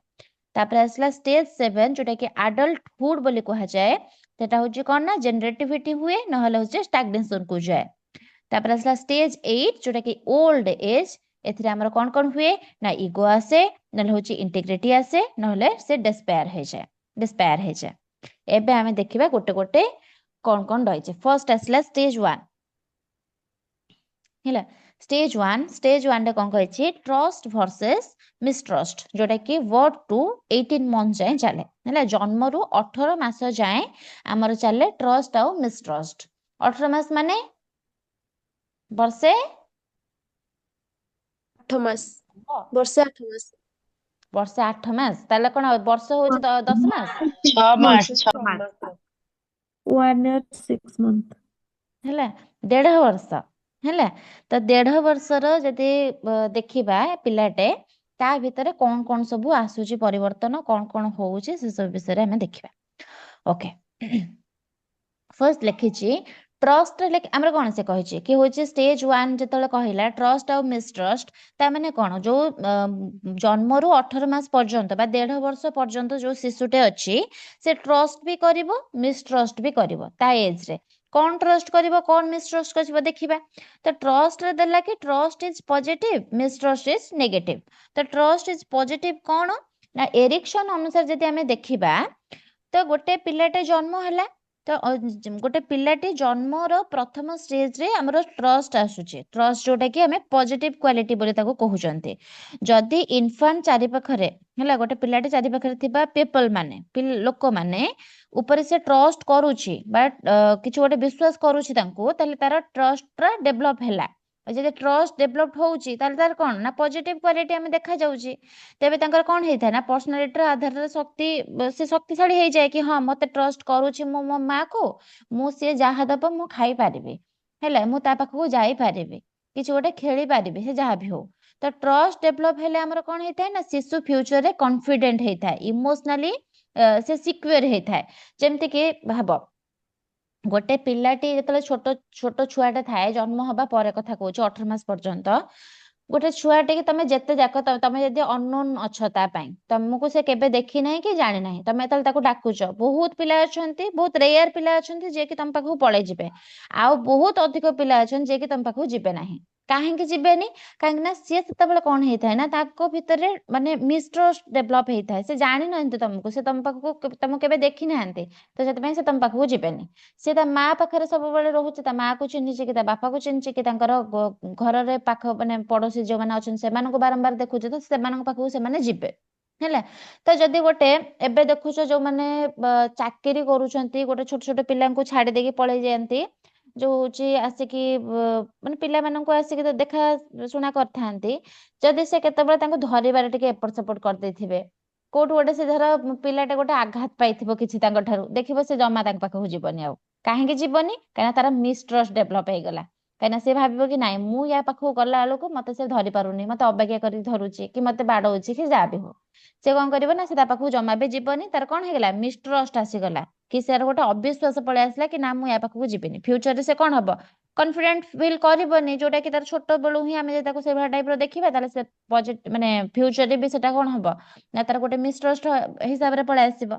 ତାପରେ ଆସିଲା ଷ୍ଟେଜ 7 ଯୋଉଟା କି ଆଡଲ୍ଟହୁଡ ବୋଲି କୁହାଯାଏ। ସେଟା ହଉଛି କଣ ନା ଜେନେରେଟିଭିଟି ହୁଏ ନହେଲେ ହଉଛି ଷ୍ଟାଗ୍ନେସନ କୁ ଯାଏ। ତାପରେ ଆସିଲା ଷ୍ଟେଜ 8 ଯୋଉଟା କି ଓଲ୍ଡ ଏଜ, ଏଥିରେ ଆମର କଣ କଣ ହୁଏ ନା ଇଗୋ ଆସେ ନହେଲେ ହଉଛି ଇଣ୍ଟିଗ୍ରିଟି ଆସେ ନହେଲେ ସେ ଡେସ୍ପାୟାର ହେଇଯାଏ। ଏବେ ଆମେ ଦେଖିବା ଗୋଟେ ଗୋଟେ କଣ କଣ ରହିଛି। ଫର୍ଷ୍ଟ ଆସିଲା ଷ୍ଟେଜ 1 ହେଲା। ଷ୍ଟେଜ 1ରେ କଣ କହିଛି ଟ୍ରଷ୍ଟ ଭର୍ସେସ ମିସଟ୍ରଷ୍ଟ, ଯୋଉଟା କି 1 to 18 months ଯାଏଁ ଚାଲେ ହେଲା। ଜନ୍ମରୁ 18 ମାସ ଯାଏଁ ଆମର ଚାଲେ ଟ୍ରଷ୍ଟ ଆଉ ମିସଟ୍ରଷ୍ଟ। 18 ମାସ ମାନେ ବର୍ଷେ 8 ମାସ, ବର୍ଷେ 8 ମାସ, ବର୍ଷେ 8 ମାସ, ତାହେଲେ କଣ ବର୍ଷ ହଉଛି 10 ମାସ 6 ମାସ ବର୍ଷେ 6 ମାସ, 1 year 6 month। ହେଲା, 1.5 ବର୍ଷ ହେଲା। ତ 1.5 ବର୍ଷର ଯଦି ଦେଖିବା ପିଲାଟେ, ତା ଭିତରେ କଣ କଣ ସବୁ ଆସୁଛି ପରିବର୍ତ୍ତନ, କଣ କଣ ହଉଛି ସେ ସବୁ ବିଷୟରେ ଆମେ ଦେଖିବା। ଓକେ, ଫର୍ଷ୍ଟ ଲେଖିଛି ଟ୍ରଷ୍ଟ। ଆମର କଣ ସେ କହିଛି କି ହଉଛି ଷ୍ଟେଜ 1 ଯେତେବେଳେ କହିଲା ଟ୍ରଷ୍ଟ ଆଉ ମିସଟ୍ରଷ୍ଟ, ତା ମାନେ କଣ ଯୋଉ ଜନ୍ମରୁ 18 ମାସ ପର୍ଯ୍ୟନ୍ତ ବା 1.5 ବର୍ଷ ପର୍ଯ୍ୟନ୍ତ ଯୋଉ ଶିଶୁଟେ ଅଛି, ସେ ଟ୍ରଷ୍ଟ ବି କରିବ ମିସଟ୍ରଷ୍ଟ ବି କରିବ ତା ଏଜରେ। କଣ ଟ୍ରଷ୍ଟ କରିବ କଣ ମିସଟ୍ରଷ୍ଟ କରିବ ଦେଖିବା। ତ ଟ୍ରଷ୍ଟରେ ଦେଲା କି trust is positive mistrust is negative. ତ ଟ୍ରଷ୍ଟ ଇଜ ପଜିଟିଭ କଣ ନା ଏରିକ୍ସନ ଅନୁସାରେ ଯଦି ଆମେ ଦେଖିବା, ତ ଗୋଟେ ପିଲାଟେ ଜନ୍ମ ହେଲା, ତ ଗୋଟେ ପିଲାଟି ଜନ୍ମର ପ୍ରଥମ ଷ୍ଟେଜରେ ଆମର ଟ୍ରଷ୍ଟ ଆସୁଛି, ଟ୍ରଷ୍ଟ ଯୋଉଟା କି ଆମେ ପଜିଟିଭ କ୍ୱାଲିଟି ବୋଲି ତାକୁ କହୁଛନ୍ତି। ଯଦି ଇନଫାଣ୍ଟ ଚାରିପାଖରେ ହେଲା, ଗୋଟେ ପିଲାଟି ଚାରିପାଖରେ ଥିବା ପିପଲ ମାନେ ଲୋକମାନେ ଉପରେ ସେ ଟ୍ରଷ୍ଟ କରୁଛି ବା କିଛି ଗୋଟେ ବିଶ୍ୱାସ କରୁଛି ତାଙ୍କୁ, ତାହେଲେ ତାର ଟ୍ରଷ୍ଟଟା ଡେଭଲପ ହେଲା। ଯଦି ଟ୍ରଷ୍ଟ ଡେଭଲପ ହଉଛି ତାହେଲେ ତାର କଣ ନା ପଜିଟିଭ କ୍ୱାଲିଟି ଆମେ ଦେଖାଯାଉଛି। ତେବେ ତାଙ୍କର କଣ ହେଇଥାଏ ନା ପର୍ସନାଲିଟିର ଆଧାରରେ ସେ ଶକ୍ତିଶାଳୀ ହେଇଯାଏ କି ହଁ ମତେ ଟ୍ରଷ୍ଟ କରୁଛି ମୁଁ ମୋ ମା କୁ, ମୁଁ ସିଏ ଯାହା ଦବ ମୁଁ ଖାଇପାରିବି ହେଲା, ମୁଁ ତା ପାଖକୁ ଯାଇପାରିବି, କିଛି ଗୋଟେ ଖେଳି ପାରିବି, ସେ ଯାହା ବି ହଉ। ତ ଟ୍ରଷ୍ଟ ଡେଭଲପ ହେଲେ ଆମର କଣ ହେଇଥାଏ ନା ଶିଶୁ ଫ୍ୟୁଚରରେ କନଫିଡେଣ୍ଟ ହେଇଥାଏ, ଇମୋସନାଲି ସେ ସିକ୍ୟୁର ହେଇଥାଏ। ଯେମିତି କି ଭାବ ଗୋଟେ ପିଲାଟି ଯେତେବେଳେ ଛୋଟ ଛୋଟ ଛୁଆଟେ ଥାଏ, ଜନ୍ମ ହବା ପରେ କଥା କହୁଛି 18 ମାସ ପର୍ଯ୍ୟନ୍ତ, ଗୋଟେ ଛୁଆଟେ କି ତମେ ଯେତେ ଯାକ ତମେ ଯଦି ଅନନୋନ ଅଛ ତା ପାଇଁ, ତମକୁ ସେ କେବେ ଦେଖି ନାହିଁ କି ଜାଣି ନାହିଁ, ତମେ ଯେତେବେଳେ ତାକୁ ଡାକୁଛ, ବହୁତ ପିଲା ଅଛନ୍ତି, ବହୁତ ରେୟାର ପିଲା ଅଛନ୍ତି ଯିଏକି ତମ ପାଖକୁ ପଳେଇ ଯିବେ, ଆଉ ବହୁତ ଅଧିକ ପିଲା ଅଛନ୍ତି ଯିଏକି ତମ ପାଖକୁ ଯିବେ ନାହିଁ। କାହିଁକି ଯିବେନି? କାହିଁକି ନା ସିଏ ସେତେବେଳେ କଣ ହେଇଥାଏ ନା ତାଙ୍କ ଭିତରେ ମାନେ ମିସଟ୍ରଷ୍ଟ ଡେଭଲପ ହେଇଥାଏ। ସେ ଜାଣିନାହାନ୍ତି ତମକୁ, ସେ ତମ ପାଖକୁ ତମକୁ କେବେ ଦେଖି ନାହାନ୍ତି, ତ ସେଥିପାଇଁ ସେ ତମ ପାଖକୁ ଯିବେନି। ସେ ତା ମା ପାଖରେ ସବୁବେଳେ ରହୁଛି, ତା ମା କୁ ଚିହ୍ନିଛି କି ତା ବାପାକୁ ଚିହ୍ନିଛି କି ତାଙ୍କର ଘରରେ ପାଖ ମାନେ ପଡୋଶୀ ଯୋଉମାନେ ଅଛନ୍ତି ସେମାନଙ୍କୁ ବାରମ୍ବାର ଦେଖୁଛି, ତ ସେମାନଙ୍କ ପାଖକୁ ସେମାନେ ଯିବେ ହେଲା। ତ ଯଦି ଗୋଟେ ଏବେ ଦେଖୁଛ ଯୋଉମାନେ ଚାକିରି କରୁଛନ୍ତି, ଗୋଟେ ଛୋଟ ଛୋଟ ପିଲାଙ୍କୁ ଛାଡି ଦେଇକି ପଳେଇ ଯାଆନ୍ତି, ଯୋଉ ହଉଛି ଆସିକି ମାନେ ପିଲାମାନଙ୍କୁ ଆସିକି ତ ଦେଖା ଶୁଣା କରିଥାନ୍ତି, ଯଦି ସେ କେତେବେଳେ ତାଙ୍କୁ ଧରିବାରେ ଟିକେ ଏପଟ ସେପଟ କରିଦେଇଥିବେ, କୋଉଠୁ ଗୋଟେ ସେ ଧର ପିଲାଟେ ଗୋଟେ ଆଘାତ ପାଇଥିବ କିଛି ତାଙ୍କ ଠାରୁ, ଦେଖିବ ସେ ଜମା ତାଙ୍କ ପାଖକୁ ଯିବନି ଆଉ। କାହିଁକି ଯିବନି? କାହିଁକିନା ତାର ମିସଟ୍ରଷ୍ଟ ଡେଭଲପ ହେଇଗଲା। କାହିଁକିନା ସେ ଭାବିବ କି ନାଇଁ ମୁଁ ୟା ପାଖକୁ ଗଲା ବେଳକୁ ମତେ ସେ ଧରି ପାରୁନି, ମତେ ଅବଜ୍ଞା କରିକି ଧରୁଛି କି ମତେ ବାଡଉଛି କି ଯାହା ବି ହଉ, ସେ କଣ କରିବ ନା ସେ ତା ପାଖକୁ ଜମା ବି ଯିବନି। ତାର କଣ ହେଇଗଲା ମିସଟ୍ରଷ୍ଟ ଆସିଗଲା, କି ସେର ଗୋଟେ ଅବିଶ୍ୱାସ ପଳେଇ ଆସିଲା କି ନା ମୁଁ ୟା ପାଖକୁ ଯିବିନି। ଫ୍ୟୁଚରରେ ସେ କଣ ହବ କନଫିଡେଣ୍ଟ ଫିଲ୍ କରିବନି, ଯୋଉଟା କି ତାର ଛୋଟ ବେଳୁ ହିଁ ଆମେ ଯଦି ତାକୁ ସେଇଭଳିଆ ଟାଇପର ଦେଖିବା, ତାହେଲେ ସେ ମାନେ ଫ୍ୟୁଚରରେ ବି ସେଟା କଣ ହବ ନା ତାର ଗୋଟେ ମିସଟ୍ରଷ୍ଟ ହିସାବରେ ପଳେଇ ଆସିବ।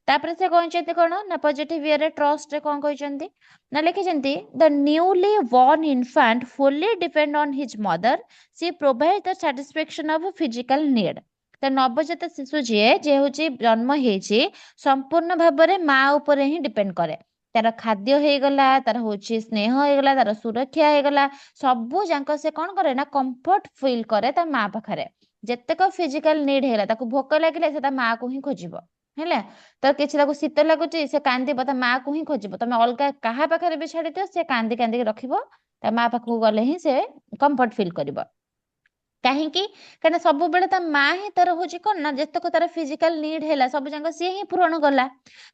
तापर से कहते कौन ना पॉजिटिव वे रे ट्रस्ट रे कौन कहते ना लिखिଛନ୍ତି the newly born infant fully depend on his mother, she provide the satisfaction of physical need। ତ ନବଜାତ ଶିଶୁ ଯେ ହଉଛି ଜନ୍ମ ହେଇଛି ସମ୍ପୂର୍ଣ୍ଣ ଭାବରେ ମା ଉପରେ ହିଁ ଡିପେଣ୍ଡ କରେ। ତାର ଖାଦ୍ୟ ହେଇଗଲା, ତାର ହଉଛି ସ୍ନେହ ହେଇଗଲା, ତାର ସୁରକ୍ଷା ହେଇଗଲା, ସବୁ ଯାକ ସେ କଣ କରେ ନା କମ୍ଫର୍ଟ ଫିଲ୍ କରେ ତା ମା ପାଖରେ। ଯେତେକ ଫିଜିକାଲ ନିଡ୍ ହେଇଗଲା, ତାକୁ ଭୋକ ଲାଗିଲେ ସେ ତା ମା କୁ ହିଁ ଖୋଜିବ ହେଲା। ତ କିଛି ତାକୁ ଶୀତ ଲାଗୁଛି ସେ କାନ୍ଦିବ, ତା ମା କୁ ହିଁ ଖୋଜିବ। ତମେ ଅଲଗା କାହା ପାଖରେ ବି ଛାଡିଦିଅ ସେ କାନ୍ଦି କାନ୍ଦିକି ରଖିବ, ତା ମା ପାଖକୁ ଗଲେ ହିଁ ସେ କମ୍ଫର୍ଟ ଫିଲ୍ କରିବ। କାହିଁକି? କାହିଁକିନା ସବୁବେଳେ ତା ମା ହିଁ ତାର ହଉଛି କଣ ନା ଯେତେକ ତାର ଫିଜିକାଲ ନିଡ୍ ହେଲା ସବୁ ଯାକ ସିଏ ହିଁ ପୂରଣ କଲା।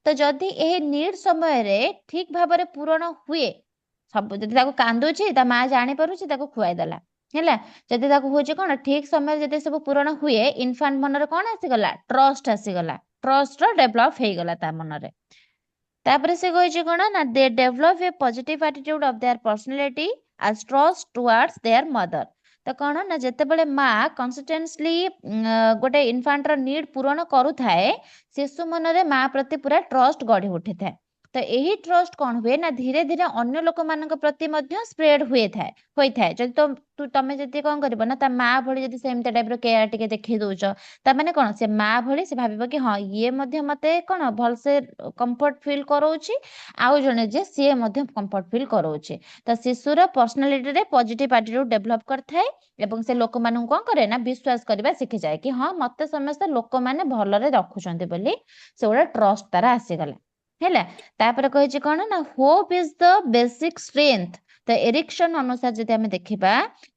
ତ ଯଦି ଏହି ନିଡ୍ ସମୟରେ ଠିକ ଭାବରେ ପୂରଣ ହୁଏ, ସବୁ ଯଦି ତାକୁ କାନ୍ଦୁଛି ତା ମା ଜାଣିପାରୁଛି ତାକୁ ଖୁଆଇଦେଲା ହେଲା। ଯଦି ତାକୁ ହଉଛି କଣ ଠିକ ସମୟରେ ଯଦି ସବୁ ପୂରଣ ହୁଏ, ଇନଫାଣ୍ଟ ମନରେ କଣ ଆସିଗଲା? ଟ୍ରଷ୍ଟ ଆସିଗଲା। ଟ୍ରଷ୍ଟ ଡେଭଲପ ହେଇଗଲା ତା ମନରେ। ତାପରେ ସେ କହିଛି କଣ ନା they develop a positive attitude of their personality as trust towards their mother. ତ କଣ ନା ଯେତେବେଳେ ମା କନସିଷ୍ଟେନ୍ସଲି ଗୋଟେ ଇନଫାଣ୍ଟର ନିଡ୍ ପୂରଣ କରୁଥାଏ, ଶିଶୁ ମନରେ ମା ପ୍ରତି ପୁରା ଟ୍ରଷ୍ଟ ଗଢି ଉଠିଥାଏ। ତ ଏହି ଟ୍ରଷ୍ଟ କଣ ହୁଏ ନା ଧୀରେ ଧୀରେ ଅନ୍ୟ ଲୋକମାନଙ୍କ ପ୍ରତି ମଧ୍ୟ ସ୍ପ୍ରେଡ ହୋଇଥାଏ। ଯଦି ତମେ ଯଦି କଣ କରିବ ନା ତା ମା ଭଳି ଯଦି ସେମିତି ଟାଇପର କେୟାର ଟିକେ ଦେଖେଇ ଦଉଛ, ତାମାନେ କଣ ସେ ମା ଭଳି ସେ ଭାବିବ କି ହଁ ଇଏ ମଧ୍ୟ ମତେ କଣ ଭଲସେ କମ୍ଫର୍ଟ ଫିଲ୍ କରଉଛି, ଆଉ ଜଣେ ଯେ ସିଏ ମଧ୍ୟ କମ୍ଫର୍ଟ ଫିଲ୍ କରଉଛି। ତ ଶିଶୁର ପର୍ସନାଲିଟିରେ ପଜିଟିଭ ଆଟିଟ୍ୟୁଡ ଡେଭଲପ କରିଥାଏ ଏବଂ ସେ ଲୋକମାନଙ୍କୁ କଣ କରେ ନା ବିଶ୍ୱାସ କରିବା ଶିଖିଯାଏ କି ହଁ ମତେ ସମସ୍ତେ ଲୋକମାନେ ଭଲରେ ରଖୁଛନ୍ତି ବୋଲି ସେ ଗୋଟେ ଟ୍ରଷ୍ଟ ତାର ଆସିଗଲା ହେଲା। ତାପରେ କହିଛି କଣ ନା Hope is the basic strength. ତ ଏରିକ୍ସନ ଅନୁସାରେ ଯଦି ଆମେ ଦେଖିବା,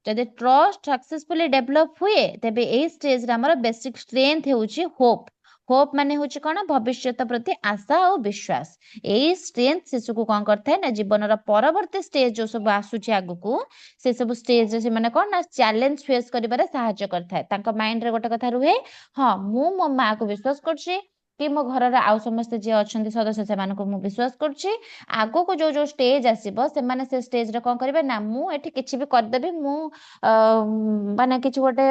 ଯଦି ଟ୍ରଷ୍ଟ ସକ୍ସେସଫୁଲି ଡେଭଲପ ହୁଏ ତେବେ ଏଇ ଷ୍ଟେଜରେ ଆମର ବେସିକ ଷ୍ଟ୍ରେନ୍ଥ ହେଉଛି ହୋପ୍। ହୋପ୍ ମାନେ ହଉଛି କଣ? ଭବିଷ୍ୟତ ପ୍ରତି ଆଶା ଆଉ ବିଶ୍ୱାସ। ଏଇ ଷ୍ଟ୍ରେନ୍ଥ ଶିଶୁକୁ କଣ କରିଥାଏ ନା ଜୀବନର ପରବର୍ତ୍ତୀ ଷ୍ଟେଜ ଯୋଉ ସବୁ ଆସୁଛି ଆଗକୁ, ସେ ସବୁ ଷ୍ଟେଜରେ ସେମାନେ କଣ ନା ଚ୍ୟାଲେଞ୍ଜ ଫେସ୍ କରିବାରେ ସାହାଯ୍ୟ କରିଥାଏ। ତାଙ୍କ ମାଇଣ୍ଡରେ ଗୋଟେ କଥା ରୁହେ, ହଁ ମୁଁ ମୋ ମା କୁ ବିଶ୍ୱାସ କରୁଛି କି ମୋ ଘରର ଆଉ ସମସ୍ତେ ଯିଏ ଅଛନ୍ତି ସଦସ୍ୟ ସେମାନଙ୍କୁ ମୁଁ ବିଶ୍ୱାସ କରୁଛି। ଆଗକୁ ଯୋଉ ଯୋଉ ଷ୍ଟେଜ ଆସିବ ସେମାନେ ସେ ଷ୍ଟେଜରେ କଣ କରିବେ ନା ମୁଁ ଏଠି କିଛି ବି କରିଦେବି, ମୁଁ ମାନେ କିଛି ଗୋଟେ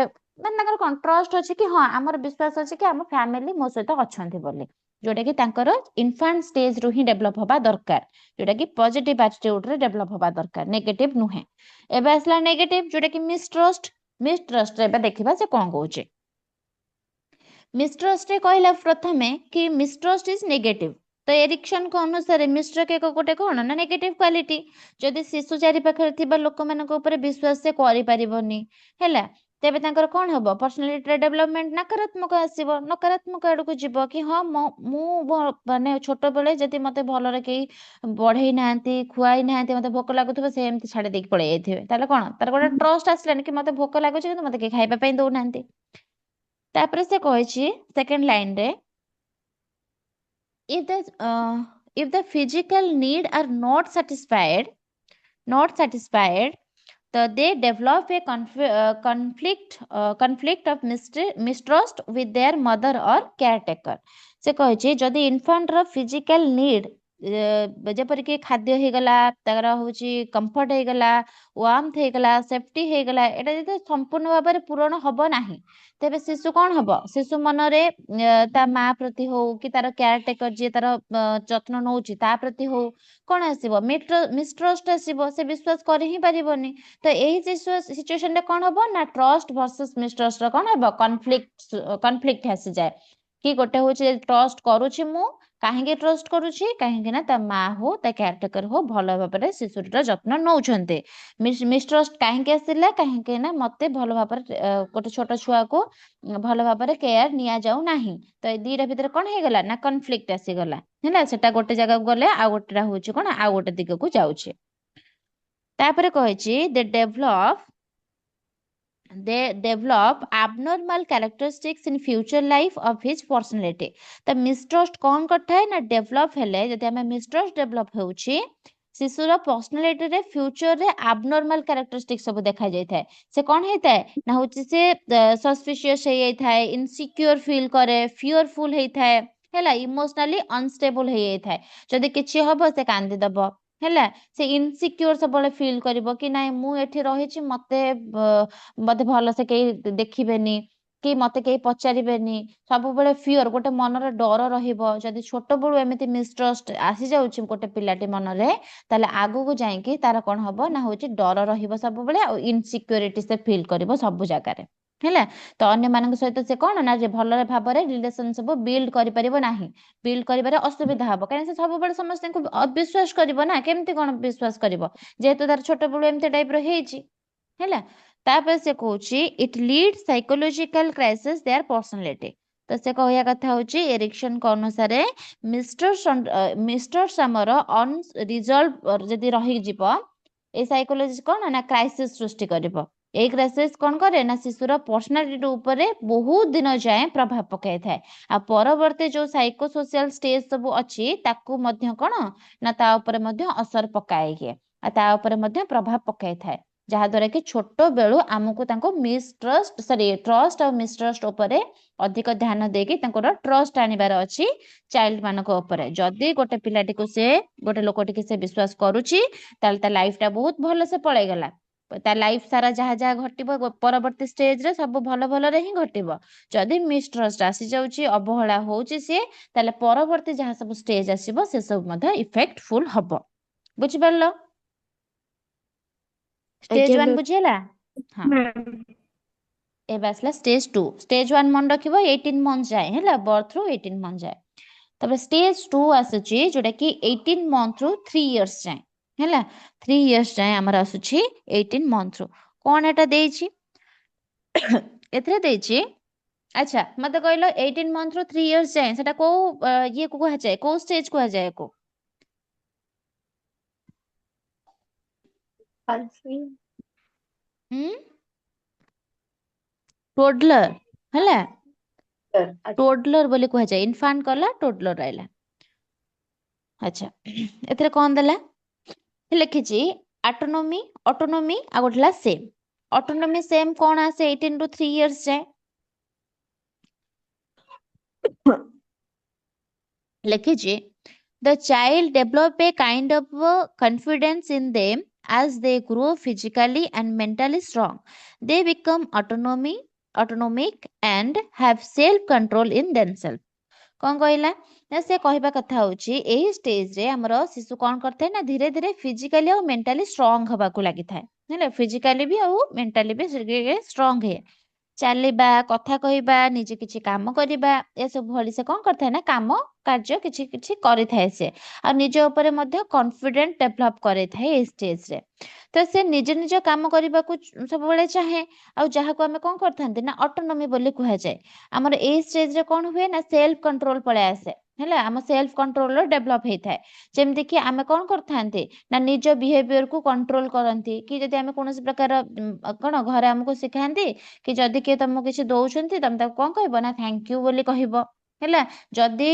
ମାନେ ତାଙ୍କର କଣ ଟ୍ରଷ୍ଟ ଅଛି କି ହଁ ଆମର ବିଶ୍ୱାସ ଅଛି କି ଆମ ଫ୍ୟାମିଲି ମୋ ସହିତ ଅଛନ୍ତି ବୋଲି, ଯୋଉଟା କି ତାଙ୍କର ଇନଫାଣ୍ଟ ଷ୍ଟେଜ ରୁ ହିଁ ଡେଭଲପ ହବା ଦରକାର, ଯୋଉଟା କି ପଜିଟିଭ ଆଟିଟ୍ୟୁଡରେ ଡେଭଲପ ହବା ଦରକାର, ନେଗେଟିଭ ନୁହେଁ। ଏବେ ଆସିଲା ନେଗେଟିଭ ଯୋଉଟା କି ମିସଟ୍ରଷ୍ଟ। ମିସଟ୍ରଷ୍ଟ ଏବେ ଦେଖିବା ସେ କଣ କହୁଛି। ମିସଟ୍ରଷ୍ଟରେ କହିଲା ପ୍ରଥମେ କି ମିସଟ୍ରଷ୍ଟ ଇଜ ନେଗେଟିଭ। ତ ଏରିକ୍ସନଙ୍କ ଅନୁସାରେ ମିସଟ୍ରଷ୍ଟ ଏକ ଗୋଟେ କଣ ନା ନେଗେଟିଭ କ୍ୱାଲିଟି। ଯଦି ଶିଶୁ ଚାରି ପାଖରେ ଥିବା ଲୋକମାନଙ୍କ ଉପରେ ବିଶ୍ୱାସ ସେ କରିପାରିବନି ହେଲା, ତେବେ ତାଙ୍କର କଣ ହବ? ପର୍ସନାଲିଟିର ଡେଭଲପମେଣ୍ଟ ନକାରାତ୍ମକ ଆସିବ, ନକାରାତ୍ମକ ଆଡକୁ ଯିବ କି ହଁ ମୁଁ ମାନେ ଛୋଟବେଳେ ଯଦି ମତେ ଭଲରେ କେହି ବଢେଇ ନାହାନ୍ତି, ଖୁଆଇ ନାହାନ୍ତି, ମତେ ଭୋକ ଲାଗୁଥିବ ସେ ଏମିତି ଛାଡି ଦେଇକି ପଳେଇ ଯାଇଥିବେ, ତାହେଲେ କଣ ତାର ଗୋଟେ ଟ୍ରଷ୍ଟ ଆସିଲାନି କି ମତେ ଭୋକ ଲାଗୁଛି କିନ୍ତୁ ମତେ କେହି ଖାଇବା ପାଇଁ ଦଉନାହାନ୍ତି। ତାପରେ ସେ କହିଛି ସେକେଣ୍ଡ ଲାଇନରେ, if the physical need are not satisfied so they develop a conflict of mistrust with their mother or caretaker। ସେ କହିଛି ଯଦି ଇନଫାଣ୍ଟର ଫିଜିକାଲ ନିଡ୍ ଯେପରିକି ଖାଦ୍ୟ ହେଇଗଲା, ତାର ହଉଛି କମ୍ଫର୍ଟ ହେଇଗଲା, ୱାର୍ମଥ ହେଇଗଲା, ସେଫ୍ଟି ହେଇଗଲା, ଏଇଟା ଯଦି ସମ୍ପୂର୍ଣ୍ଣ ଭାବରେ ପୂରଣ ହବ ନାହିଁ, ତେବେ ଶିଶୁ କଣ ହବ? ଶିଶୁ ମନରେ ତା ମା ପ୍ରତି ହଉ କି ତାର କେୟାରଟେକର ଯିଏ ତାର ଯତ୍ନ ନଉଛି ତା ପ୍ରତି ହଉ କଣ ଆସିବ? ମିସଟ୍ରଷ୍ଟ ଆସିବ, ସେ ବିଶ୍ୱାସ କରି ହିଁ ପାରିବନି। ତ ଏଇ ସିଚୁଏସନରେ କଣ ହବ ନା ଟ୍ରଷ୍ଟ ଭର୍ସେସ ମିସଟ୍ରଷ୍ଟର କଣ ହବ? କନଫ୍ଲିକ୍ଟ ଆସିଯାଏ କି ଗୋଟେ ହଉଛି ଟ୍ରଷ୍ଟ କରୁଛି ମୁଁ, କାହିଁକି ଟ୍ରଷ୍ଟ କରୁଛି? କାହିଁକି ନା ତା ମା ହଉ ତା କେୟାରଟେକର ହଉ ଭଲ ଭାବରେ ଶିଶୁଟିର ଯତ୍ନ ନଉଛନ୍ତି। ମିସଟ୍ରଷ୍ଟ କାହିଁକି ଆସିଲା? କାହିଁକି ନା ମତେ ଭଲ ଭାବରେ ଗୋଟେ ଛୋଟ ଛୁଆକୁ ଭଲ ଭାବରେ କେୟାର ନିଆଯାଉ ନାହିଁ। ତ ଏଇ ଦିଟା ଭିତରେ କଣ ହେଇଗଲା ନା କନଫ୍ଲିକ୍ଟ ଆସିଗଲା ହେଲା। ସେଟା ଗୋଟେ ଜାଗାକୁ ଗଲେ ଆଉ ଗୋଟେଟା ହଉଛି କଣ ଆଉ ଗୋଟେ ଦିଗକୁ ଯାଉଛି। ତାପରେ କହିଛି they develop abnormal characteristics in future life of his personality। ତ ମିସଟ୍ରଷ୍ଟ କଣ କରିଥାଏ ନା ଡେଭଲପ ହେଲେ, ଯଦି ଆମେ ମିସଟ୍ରଷ୍ଟ ଡେଭଲପ ହେଉଛି ଶିଶୁର ପର୍ସନାଲିଟିରେ ଫ୍ୟୁଚରରେ ଆବନର୍ମାଲ କ୍ୟାରେକ୍ଟରିଷ୍ଟିକ ସବୁ ଦେଖାଯାଇଥାଏ। ସେ କଣ ହେଇଥାଏ ନା ହଉଛି ସେ ସସ୍ପିସିୟସ୍ ହେଇଯାଇଥାଏ, ଇନସିକ୍ୟୁର ଫିଲ୍ କରେ, ଫିୟରଫୁଲ ହେଇଥାଏ ହେଲା, ଇମୋସନାଲି ଅନଷ୍ଟେବଲ ହେଇଯାଇଥାଏ। ଯଦି କିଛି ହବ ସେ କାନ୍ଦିଦବ ହେଲା, ସେ ଇନସିକ୍ୟୁର ସବୁବେଳେ ଫିଲ୍ କରିବ କି ନାଇଁ ମୁଁ ଏଠି ରହିଛି ମତେ ଭଲସେ କେହି ଦେଖିବେନି କି ମତେ କେହି ପଚାରିବେନି, ସବୁବେଳେ ଫିଅର, ଗୋଟେ ମନରେ ଡର ରହିବ। ଯଦି ଛୋଟ ବେଳୁ ଏମିତି ମିସଟ୍ରଷ୍ଟ ଆସିଯାଉଛି ଗୋଟେ ପିଲାଟି ମନରେ, ତାହେଲେ ଆଗକୁ ଯାଇକି ତାର କଣ ହବ ନା ହଉଛି ଡର ରହିବ ସବୁବେଳେ, ଆଉ ଇନସିକ୍ୟୁରିଟି ସେ ଫିଲ୍ କରିବ ସବୁ ଜାଗାରେ। ହେଲା, ତ ଅନ୍ୟମାନଙ୍କ ସହିତ ସେ କଣ ନା ଯେ ଭଲରେ ଭାବରେ ରିଲେସନ ସବୁ ବିଲ୍ଡ କରିପାରିବ ନାହିଁ, ବିଲ୍ଡ କରିବାରେ ଅସୁବିଧା ହବ, କାହିଁକି ସେ ସବୁବେଳେ ସମସ୍ତଙ୍କୁ ଅବିଶ୍ୱାସ କରିବ ନା, କେମିତି କଣ ବିଶ୍ୱାସ କରିବ ଯେହେତୁ ତାର ଛୋଟ ବେଳୁ ଏମିତି ଟାଇପ ର ହେଇଛି। ହେଲା, ତାପରେ ସେ କହୁଛି it lead psychological crisis their personality. ତ ସେ କହିବା କଥା ହଉଛି ଏରିକ୍ସନଙ୍କ ଅନୁସାରେ ମିଷ୍ଟର୍ସ ଆମର ଅନରିଜଲ୍ଭ ଯଦି ରହିଯିବ, ଏଇ ସାଇକୋଲୋଜି କଣ ନା କ୍ରାଇସିସ୍ ସୃଷ୍ଟି କରିବ। ଏଇ କ୍ରାଇସିସ୍ କଣ କରେ ନା ଶିଶୁର ପର୍ସନାଲିଟି ଉପରେ ବହୁତ ଦିନ ଯାଏଁ ପ୍ରଭାବ ପକାଇଥାଏ। ଆଉ ପରବର୍ତ୍ତୀ ଯୋଉ ସାଇକୋ ସୋସିଆଲ ଷ୍ଟେଜ ସବୁ ଅଛି ତାକୁ ମଧ୍ୟ କଣ ନା ତା ଉପରେ ମଧ୍ୟ ଅସର ପକାଏ ଇଏ, ଆଉ ତା ଉପରେ ମଧ୍ୟ ପ୍ରଭାବ ପକାଇଥାଏ, ଯାହା ଦ୍ୱାରା କି ଛୋଟ ବେଳୁ ଆମକୁ ତାଙ୍କୁ ଟ୍ରଷ୍ଟ ଆଉ ମିସଟ୍ରଷ୍ଟ ଉପରେ ଅଧିକ ଧ୍ୟାନ ଦେଇକି ତାଙ୍କର ଟ୍ରଷ୍ଟ ଆଣିବାର ଅଛି ଚାଇଲ୍ଡ ମାନଙ୍କ ଉପରେ। ଯଦି ଗୋଟେ ପିଲାଟିକୁ ଗୋଟେ ଲୋକଟିକି ସେ ବିଶ୍ୱାସ କରୁଛି, ତାହେଲେ ତା ଲାଇଫ ଟା ବହୁତ ଭଲସେ ପଳେଇଗଲା। ତା ଲାଇଫ ସାରା ଯାହା ଯାହା ଘଟିବ ପରବର୍ତ୍ତୀ ଷ୍ଟେଜରେ ସବୁ ଭଲ ଭଲରେ ହିଁ ଘଟିବ। ଯଦି ମିସଟ୍ରଷ୍ଟ ଆସିଯାଉଛି, ଅବହେଳା ହଉଛି ସିଏ, ତାହେଲେ ପରବର୍ତ୍ତୀ ଯାହା ସବୁ ଷ୍ଟେଜ ଆସିବ ସେ ସବୁ ମଧ୍ୟ ଇଫେକ୍ଟଫୁଲ ହବ। ବୁଝିପାରିଲ? ଷ୍ଟେଜ ଆଜ୍ଞା 1 ମ୍ୟାମ୍। ବୁଝିହେଲା? ହଁ, ମ୍ୟାମ୍ ଏବେ ଆସିଲା ଷ୍ଟେଜ 2। ଷ୍ଟେଜ 1 ମନେ ରଖିବ 18 ମନ୍ଥ ଯାଏ, ହେଲା, ବର୍ଥ ରୁ 18 ମନ୍ଥ ଯାଏ। ତାପରେ ଷ୍ଟେଜ 2 ଆସୁଛି ଯୋଉଟା କି 18 ମନ୍ଥ ରୁ 3 ଇୟର୍ସ ଯାଏ। ହେଲା, 3 ଇୟର୍ସ ଯାଏ ଆମର ଆସୁଛି 18 ମନ୍ଥ ରୁ। କଣ ଏଟା ଦେଇଛି? ଏଥିରେ ଦେଇଛି, ଆଚ୍ଛା ମତେ କହିଲ 18 ମନ୍ଥ ରୁ 3 ଇୟର୍ସ ଯାଏ ସେଟା କୋଉ ଇଏ କୁ କୁହାଯାଏ, କୋଉ ଷ୍ଟେଜ କୁହାଯାଏ ୟାକୁ? ଟୋଡଲର। ହେଲା, ଟୋଡଲର ବୋଲି କୁହାଯାଏ। ଇନଫାଣ୍ଟ ଗଲା, ଟୋଡଲର ଆଇଲା। ଆଚ୍ଛା, ଏଥିରେ କଣ ଦେଲା? ଲେଖିଛି ଅଟୋନୋମି, ଅଟୋନୋମି, ଆଉ ଗୋଟେ ହେଲା ସେମ୍। ଅଟୋନୋମି ସେମ୍ କଣ ଆସେ 18 ରୁ 3 ଇୟର୍ସ ଯାଏ? ଲେଖିଛି the child develop a kind of confidence in them as they grow physically and mentally strong. They become autonomic and have self control in themselves. କଣ କହିଲା ନା ସେ କହିବା କଥା ହଉଛି ଏହି ଷ୍ଟେଜରେ ଆମର ଶିଶୁ କଣ କରିଥାଏ ନା ଧୀରେ ଧୀରେ ଫିଜିକାଲି ଆଉ ମେଣ୍ଟାଲି ଷ୍ଟ୍ରଙ୍ଗ ହବାକୁ ଲାଗିଥାଏ। ହେଲା, ଫିଜିକାଲି ବି ଆଉ ମେଣ୍ଟାଲି ବି ଷ୍ଟ୍ରଙ୍ଗ ହୁଏ। ଚାଲିବା, କଥା କହିବା, ନିଜେ କିଛି କାମ କରିବା, ଏସବୁ ଭଳି ସେ କଣ କରିଥାଏ ନା କାମ କାର୍ଯ୍ୟ କିଛି କିଛି କରିଥାଏ ସେ, ଆଉ ନିଜ ଉପରେ ମଧ୍ୟ କନଫିଡେଣ୍ଟ ଡେଭଲପ କରିଥାଏ ଏଇ ଷ୍ଟେଜରେ। ତ ସେ ନିଜ ନିଜ କାମ କରିବାକୁ ସବୁବେଳେ ଚାହେଁ, ଆଉ ଯାହାକୁ ଆମେ କଣ କରିଥାନ୍ତି ନା ଅଟୋନୋମି ବୋଲି କୁହାଯାଏ। ଆମର ଏଇ ଷ୍ଟେଜରେ କଣ ହୁଏ ନା ସେଲ୍ଫ କଣ୍ଟ୍ରୋଲ ପଳେଇ ଆସେ। ହେଲା, ଆମ ସେଲ୍ଫ କଣ୍ଟ୍ରୋଲର ଡେଭଲପ ହେଇଥାଏ। ଯେମିତି କି ଆମେ କଣ କରିଥାନ୍ତି ନା ନିଜ ବିହେଭିୟରକୁ କଣ୍ଟ୍ରୋଲ କରନ୍ତି, କି ଯଦି ଆମେ କୌଣସି ପ୍ରକାର କଣ ଘରେ ଆମକୁ ଶିଖାନ୍ତି କି ଯଦି କିଏ ତମକୁ କିଛି ଦଉଛନ୍ତି ତମେ ତାକୁ କଣ କହିବ ନା ଥ୍ୟାଙ୍କ ୟୁ ବୋଲି କହିବ। ହେଲା, ଯଦି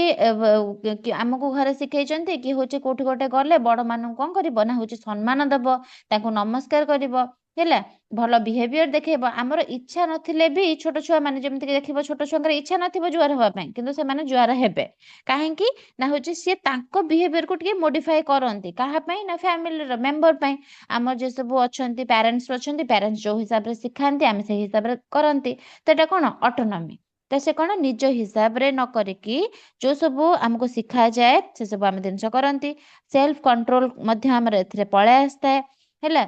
ଆମକୁ ଘରେ ଶିଖେଇଛନ୍ତି କି ହଉଛି କୋଉଠି ଗୋଟେ ଗଲେ ବଡ ମାନଙ୍କୁ କଣ କରିବ ନା ହଉଛି ସମ୍ମାନ ଦବ, ତାଙ୍କୁ ନମସ୍କାର କରିବ। ହେଲା, ଭଲ ବିହେଭିୟର ଦେଖେଇବ। ଆମର ଇଚ୍ଛା ନଥିଲେ ବି ଛୋଟ ଛୁଆ ମାନେ ଯେମିତିକି ଦେଖିବ, ଛୋଟ ଛୁଆଙ୍କର ଇଚ୍ଛା ନଥିବ ଜୁହାର ହବା ପାଇଁ, କିନ୍ତୁ ସେମାନେ ଜୁହାର ହେବେ। କାହିଁକି ନା ହଉଛି ସିଏ ତାଙ୍କ ବିହେଭିୟରକୁ ଟିକେ ମୋଡିଫାଏ କରନ୍ତି। କାହା ପାଇଁ ନା ଫ୍ୟାମିଲିର ମେମ୍ବର ପାଇଁ। ଆମର ଯେ ସବୁ ଅଛନ୍ତି ପ୍ୟାରେଣ୍ଟସ ଅଛନ୍ତି, ପ୍ୟାରେଣ୍ଟସ ଯୋଉ ହିସାବରେ ଶିଖାନ୍ତି ଆମେ ସେଇ ହିସାବରେ କରନ୍ତି। ତ ଏଟା କଣ ଅଟୋନମି। ତ ସେ କଣ ନିଜ ହିସାବରେ ନ କରିକି ଯୋଉ ସବୁ ଆମକୁ ଶିଖାଯାଏ ସେ ସବୁ ଆମେ ଜିନିଷ କରନ୍ତି। ସେଲ୍ଫ କଣ୍ଟ୍ରୋଲ ମଧ୍ୟ ଆମର ଏଥିରେ ପଳେଇ ଆସିଥାଏ। ହେଲା,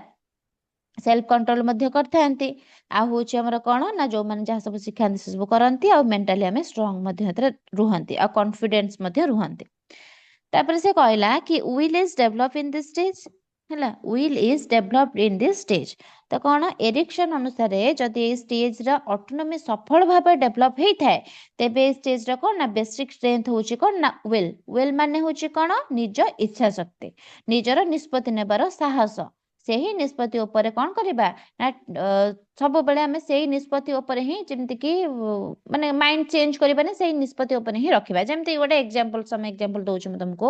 ସେଲ୍ଫ କଣ୍ଟ୍ରୋଲ ମଧ୍ୟ କରିଥାନ୍ତି। ଆଉ ହଉଛି ଆମର କଣ ନା ଯୋଉମାନେ ଯାହା ସବୁ ଶିଖାନ୍ତି ସେ ସବୁ କରନ୍ତି, ଆଉ ମେଣ୍ଟାଲି ଆମେ ଷ୍ଟ୍ରଙ୍ଗ ମଧ୍ୟ ଏଥିରେ ରୁହନ୍ତି, ଆଉ କନଫିଡେନ୍ସ ମଧ୍ୟ ରୁହନ୍ତି। ତାପରେ ସେ କହିଲା କି will is develop in this stage. ହେଲା, will is developed in this stage. ତ କଣ ଏରିକ୍ସନ ଅନୁସାରେ ଯଦି ଏଇ ଷ୍ଟେଜର ଅଟୋନୋମି ସଫଳ ଭାବେ ଡେଭଲପ ହେଇଥାଏ, ତେବେ ଏଇ ଷ୍ଟେଜର କଣ ନା ବେସିକ ଷ୍ଟ୍ରେନ୍ଥ ହଉଛି କଣ ନା ୱିଲ୍। ୱିଲ୍ ମାନେ ହଉଛି କଣ ନିଜ ଇଚ୍ଛା ଶକ୍ତି, ନିଜର ନିଷ୍ପତ୍ତି ନେବାର ସାହସ। ସେହି ନିଷ୍ପତ୍ତି ଉପରେ କଣ କରିବା ନା ସବୁବେଳେ ଆମେ ସେଇ ନିଷ୍ପତ୍ତି ଉପରେ ହିଁ ଯେମିତିକି ମାନେ ମାଇଣ୍ଡ ଚେଞ୍ଜ କରିବାନି, ସେଇ ନିଷ୍ପତ୍ତି ଉପରେ ହିଁ ରଖିବା। ଯେମିତି ଗୋଟେ ଏକ୍ସାମ୍ପଲ ଦଉଛି ମୁଁ ତମକୁ।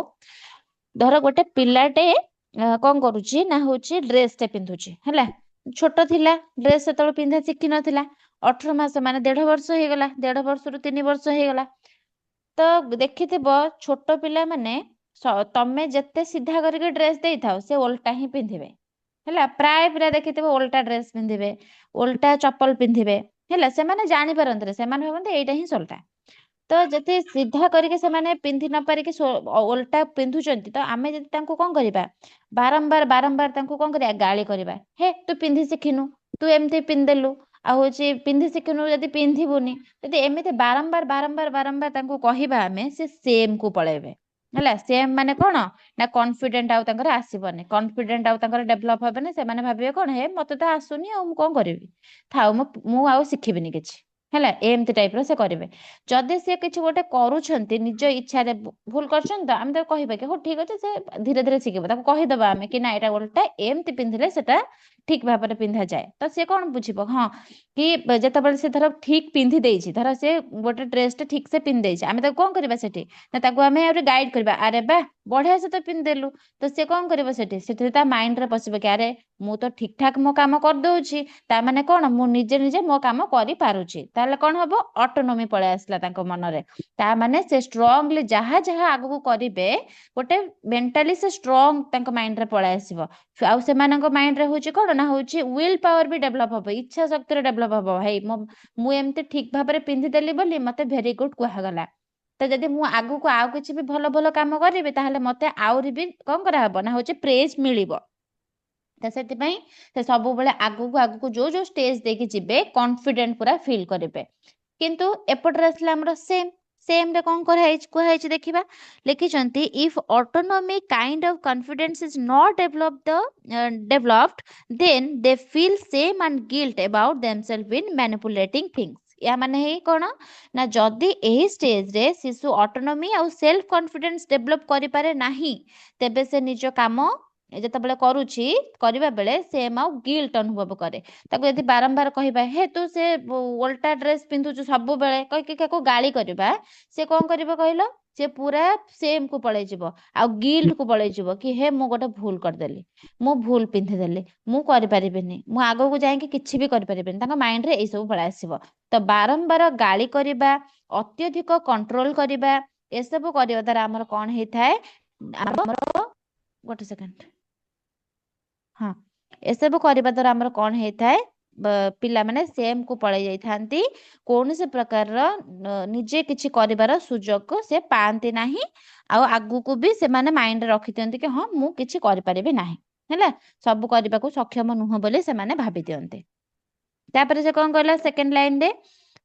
ଧର ଗୋଟେ ପିଲାଟେ କଣ କରୁଛି ନା ହଉଛି ଡ୍ରେସଟେ ପିନ୍ଧୁଛି। ହେଲା, ଛୋଟ ଥିଲା, ଡ୍ରେସ ସେତେବେଳେ ପିନ୍ଧା ଶିଖିନଥିଲା। 18 ମାସ ମାନେ 1.5 ବର୍ଷ ହେଇଗଲା, 1.5 ବର୍ଷରୁ 3 ବର୍ଷ ହେଇଗଲା। ତ ଦେଖିଥିବ ଛୋଟ ପିଲାମାନେ ତମେ ଯେତେ ସିଧା କରିକି ଡ୍ରେସ ଦେଇଥାଅ ସେ ଓଲଟା ହିଁ ପିନ୍ଧିବେ। ହେଲା, ପ୍ରାୟ ପିଲା ଦେଖିଥିବ ଓଲଟା ଡ୍ରେସ ପିନ୍ଧିବେ, ଓଲଟା ଚପଲ ପିନ୍ଧିବେ। ହେଲା ସେମାନେ ଜାଣିପାରନ୍ତିନି, ସେମାନେ ଭାବନ୍ତି ଏଇଟା ହିଁ ସୋଲଟା। ତ ଯଦି ସିଧା କରିକି ସେମାନେ ପିନ୍ଧି ନ ପାରିକି ଓଲଟା ପିନ୍ଧୁଛନ୍ତି, ତ ଆମେ ଯଦି ତାଙ୍କୁ କଣ କରିବା, ବାରମ୍ବାର ବାରମ୍ବାର ତାଙ୍କୁ କଣ କରିବା, ଗାଳି କରିବା, ହେ ତୁ ପିନ୍ଧି ଶିଖିନୁ, ତୁ ଏମିତି ପିନ୍ଧିଦେଲୁ, ଆଉ ହଉଛି ପିନ୍ଧି ଶିଖିନୁ ଯଦି ପିନ୍ଧିବୁନି। ଯଦି ଏମିତି ବାରମ୍ବାର ବାରମ୍ବାର ବାରମ୍ବାର ତାଙ୍କୁ କହିବା ଆମେ, ସେ ସେମ୍ କୁ ପଳେଇବେ। ହେଲା, ସେମ୍ ମାନେ କଣ ନା କନଫିଡେଣ୍ଟ ଆଉ ତାଙ୍କର ଆସିବନି, କନଫିଡେଣ୍ଟ ଆଉ ତାଙ୍କର ଡେଭଲପ ହବନି। ସେମାନେ ଭାବିବେ କଣ, ହେ ମତେ ତ ଆସୁନି ଆଉ ମୁଁ କଣ କରିବି, ଥାଉ ମୁଁ ଆଉ ଶିଖିବିନି କିଛି। ହେଲା, ଏମିତି ଟାଇପର ସେ କରିବେ। ଯଦି ସେ କିଛି ଗୋଟେ କରୁଛନ୍ତି ନିଜ ଇଚ୍ଛାରେ, ଭୁଲ କରୁଛନ୍ତି ତ ଆମେ ତାକୁ କହିବା କି ହଉ ଠିକ ଅଛି, ସେ ଧୀରେ ଧୀରେ ଶିଖିବ। ତାକୁ କହିଦବା ଆମେ କି ନା ଏଇଟା ଓଲଟା, ଏମିତି ପିନ୍ଧିଲେ ସେଟା ଠିକ ଭାବରେ ପିନ୍ଧାଯାଏ। ତ ସେ କଣ ବୁଝିବ, ହଁ କି ଯେତେବେଳେ ସେ ଧର ଠିକ ପିନ୍ଧି ଦେଇଛି, ଧର ସେ ଗୋଟେ ଡ୍ରେସଟେ ଠିକ ସେ ପିନ୍ଧି ଦେଇଛି, ଆମେ ତାକୁ କଣ କରିବା ସେଠି ନା ତାକୁ ଆମେ ଆହୁରି ଗାଇଡ କରିବା, ଆରେ ବା ବଢିଆ ସେ ତ ପିନ୍ଧିଦେଲୁ। ତ ସେ କଣ କରିବ ସେଠି ତା ମାଇଣ୍ଡରେ ପଶିବ କି ଆରେ ମୁଁ ତ ଠିକ ଠାକ ମୋ କାମ କରିଦଉଛି, ତା ମାନେ କଣ ମୁଁ ନିଜେ ନିଜେ ମୋ କାମ କରିପାରୁଛି। ତାହେଲେ କଣ ହବ, ଅଟୋନୋମି ପଳେଇ ଆସିଲା ତାଙ୍କ ମନରେ। ତା ମାନେ ସେ ଷ୍ଟ୍ରଙ୍ଗଲି ଯାହା ଯାହା ଆଗକୁ କରିବେ, ଗୋଟେ ମେଣ୍ଟାଲି ସେ ଷ୍ଟ୍ରଙ୍ଗ ତାଙ୍କ ମାଇଣ୍ଡରେ ପଳେଇ ଆସିବ। ଆଉ ସେମାନଙ୍କ ମାଇଣ୍ଡରେ ହଉଛି କଣ ନା ହଉଛି ୱିଲ୍ ପାୱାର ବି ଡେଭଲପ ହବ, ଇଚ୍ଛା ଶକ୍ତିରେ ଡେଭଲପ ହବ। ହେଇ ମୁଁ ଏମିତି ଠିକ ଭାବରେ ପିନ୍ଧିଦେଲି ବୋଲି ମତେ ଭେରି ଗୁଡ କୁହାଗଲା। ତ ଯଦି ମୁଁ ଆଗକୁ ଆଉ କିଛି ବି ଭଲ ଭଲ କାମ କରିବି, ତାହେଲେ ମତେ ଆହୁରି ବି କଣ କରାହବ ନା ହଉଛି ପ୍ରେଜ ମିଳିବ। ତ ସେଥିପାଇଁ ସେ ସବୁବେଳେ ଆଗକୁ ଆଗକୁ ଯୋଉ ଯୋଉ ଷ୍ଟେଜ ଦେଇକି ଯିବେ, କନଫିଡେଣ୍ଟ ପୁରା ଫିଲ୍ କରିବେ। କିନ୍ତୁ ଏପଟରେ ଆସିଲା ଆମର ସେମ୍ ରେ କଣ କରାହେଇଛି କୁହାହେଇଛି ଦେଖିବା। ଲେଖିଛନ୍ତି if autonomy kind of confidence is not developed then they feel shame and guilt about themselves in manipulating things. ୟା ମାନେ ହିଁ କଣ ନା ଯଦି ଏହି ଷ୍ଟେଜରେ ଶିଶୁ ଅଟୋନୋମି ଆଉ ସେଲ୍ଫ କନଫିଡେନ୍ସ ଡେଭଲପ କରିପାରେ ନାହିଁ, ତେବେ ସେ ନିଜ କାମ ଯେତେବେଳେ କରୁଛି, କରିବା ବେଳେ ସେମ୍ ଆଉ ଗିଲ୍ଟ ଅନୁଭବ କରେ। ତାକୁ ଯଦି ବାରମ୍ବାର କହିବା ହେ ତୁ ସେ ଓଲଟା ଡ୍ରେସ ପିନ୍ଧୁଛୁ ସବୁବେଳେ କହିକି ତାକୁ ଗାଳି କରିବା, ସେ କଣ କରିବ କହିଲ, ସେ ପୁରା ସେମ୍ କୁ ପଳେଇଯିବ, ଆଉ ଗିଲ୍ଟ କୁ ପଳେଇଯିବ କି ହେ ମୁଁ ଗୋଟେ ଭୁଲ କରିଦେଲି, ମୁଁ ଭୁଲ ପିନ୍ଧିଦେଲି, ମୁଁ କରିପାରିବିନି, ମୁଁ ଆଗକୁ ଯାଇକି କିଛି ବି କରିପାରିବିନି। ତାଙ୍କ ମାଇଣ୍ଡରେ ଏଇ ସବୁ ପଳେଇ ଆସିବ। ତ ବାରମ୍ବାର ଗାଳି କରିବା, ଅତ୍ୟଧିକ କଣ୍ଟ୍ରୋଲ କରିବା, ଏସବୁ କରିବା ଦ୍ୱାରା ଆମର କଣ ହେଇଥାଏ, ଆମର ଗୋଟେ ସେକେଣ୍ଡ, ହଁ, ଏସବୁ କରିବା ଦ୍ୱାରା ଆମର କଣ ହେଇଥାଏ, ପିଲାମାନେ ସେମ୍ କୁ ପଳେଇ ଯାଇଥାନ୍ତି। କୌଣସି ପ୍ରକାରର ନିଜେ କିଛି କରିବାର ସୁଯୋଗ ସେ ପାଆନ୍ତି ନାହିଁ। ଆଉ ଆଗକୁ ବି ସେମାନେ ମାଇଣ୍ଡରେ ରଖିଦିଅନ୍ତି କି ହଁ ମୁଁ କିଛି କରିପାରିବି ନାହିଁ। ହେଲା, ସବୁ କରିବାକୁ ସକ୍ଷମ ନୁହଁ ବୋଲି ସେମାନେ ଭାବି ଦିଅନ୍ତି। ତାପରେ ସେ କଣ କହିଲା ସେକେଣ୍ଡ ଲାଇନରେ,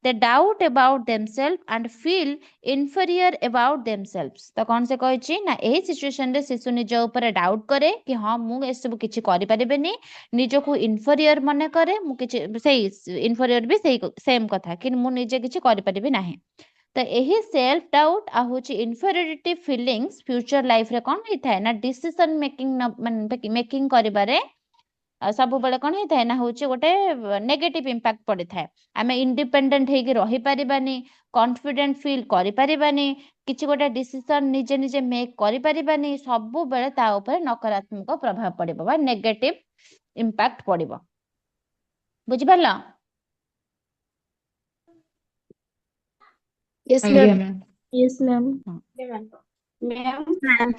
they doubt about themself and feel inferior about themselves. ତ କଣ ସେ କହିଛି ନା ଏହି ସିଚୁଏସନରେ ଶିଶୁ ନିଜ ଉପରେ ଡାଉଟ୍ କରେ କି ହଁ ମୁଁ ଏସବୁ କିଛି କରିପାରିବିନି, ନିଜକୁ ଇନଫେରିୟର ମନେ କରେ, ମୁଁ କିଛି ସେଇ ଇନଫେରିୟର ବି ସେମ୍ କଥା କି ମୁଁ ନିଜେ କିଛି କରିପାରିବି ନାହିଁ। ତ ଏହି ସେଲ୍ଫ ଡାଉଟ୍ ଆଉ ହଉଛି ଇନଫେରିୟରିଟି ଫିଲିଙ୍ଗସ୍ ଫ୍ୟୁଚର ଲାଇଫରେ କଣ ହେଇଥାଏ ନା ଡିସିସନ ମେକିଂ କରିବାରେ ସବୁବେଳେ କଣ ହେଇଥାଏ ନା ହଉଛି ଗୋଟେ ନେଗେଟିଭ ଇମ୍ପାକ୍ଟ ପଡିଥାଏ। ଆମେ ଇଣ୍ଡିପେଣ୍ଡେଣ୍ଟ ହେଇକି ରହିପାରିବାନି, କନଫିଡେଣ୍ଟ ଫିଲ୍ କରିପାରିବାନି, କିଛି ଗୋଟେ ଡିସିସନ ନିଜେ ନିଜେ ମେକ୍ କରିପାରିବାନି, ସବୁବେଳେ ତା ଉପରେ ନକାରାତ୍ମକ ପ୍ରଭାବ ପଡିବ ବା ନେଗେଟିଭ ଇମ୍ପାକ୍ଟ ପଡିବ। ବୁଝିପାରିଲ? Yes, ଆଜ୍ଞା ma'am. Ma'am. Yes ma'am. Ma'am